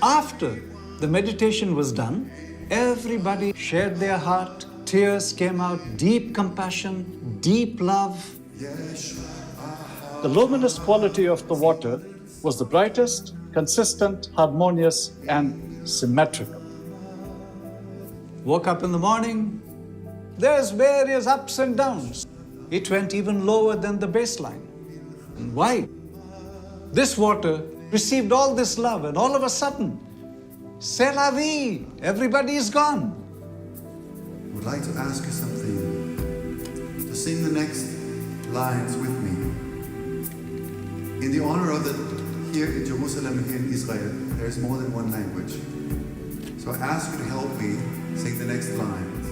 After the meditation was done, everybody shared their heart, tears came out, deep compassion, deep love. The luminous quality of the water was the brightest, consistent, harmonious, and symmetrical. Woke up in the morning, there's various ups and downs. It went even lower than the baseline. And why? This water received all this love, and all of a sudden, c'est la vie, everybody is gone. I would like to ask you something, to sing the next lines with me. In the honor of that here in Jerusalem and here in Israel, there is more than one language. So I ask you to help me sing the next lines.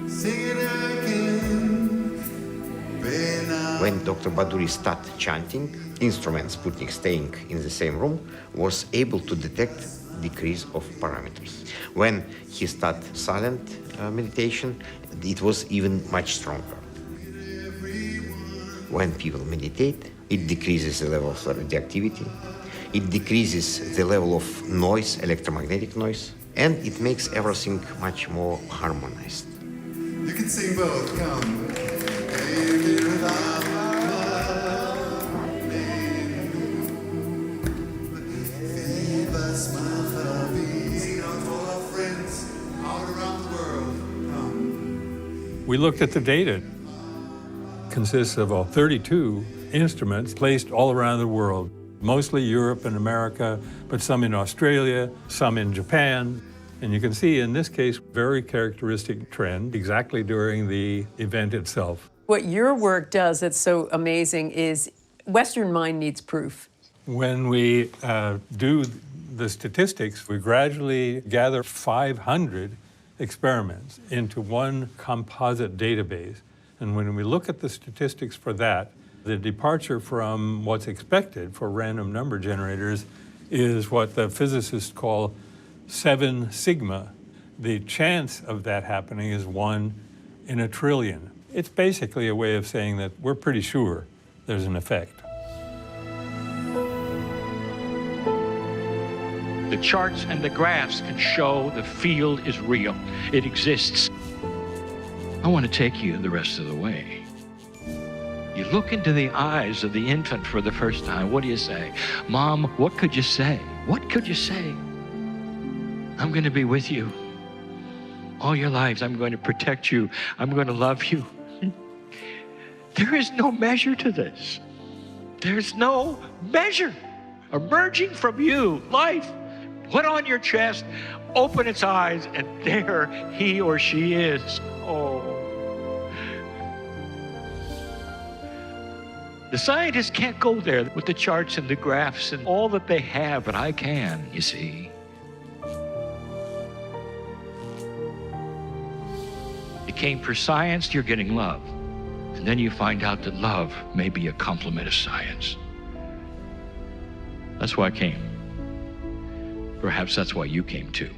Sing it again. When Dr. Baduri started chanting, instruments Sputnik staying in the same room was able to detect decrease of parameters. When he started silent meditation, it was even much stronger. When people meditate, it decreases the level of radioactivity, it decreases the level of noise, electromagnetic noise, and it makes everything much more harmonized. You can sing both, come. We looked at the data. It consists of 32 instruments placed all around the world, mostly Europe and America, but some in Australia, some in Japan. And you can see in this case, very characteristic trend exactly during the event itself. What your work does that's so amazing is Western mind needs proof. When we do the statistics, we gradually gather 500 experiments into one composite database. And when we look at the statistics for that, the departure from what's expected for random number generators is what the physicists call 7 sigma. The chance of that happening is 1 in a trillion. It's basically a way of saying that we're pretty sure there's an effect. The charts and the graphs can show the field is real. It exists. I want to take you the rest of the way. You look into the eyes of the infant for the first time. What do you say? Mom, what could you say? What could you say? I'm going to be with you all your lives. I'm going to protect you. I'm going to love you. There is no measure to this. There's no measure. Emerging from you, life, put on your chest, open its eyes, and there he or she is. Oh. The scientists can't go there with the charts and the graphs and all that they have, but I can, you see. You came for science, you're getting love. And then you find out that love may be a complement of science. That's why I came. Perhaps that's why you came too.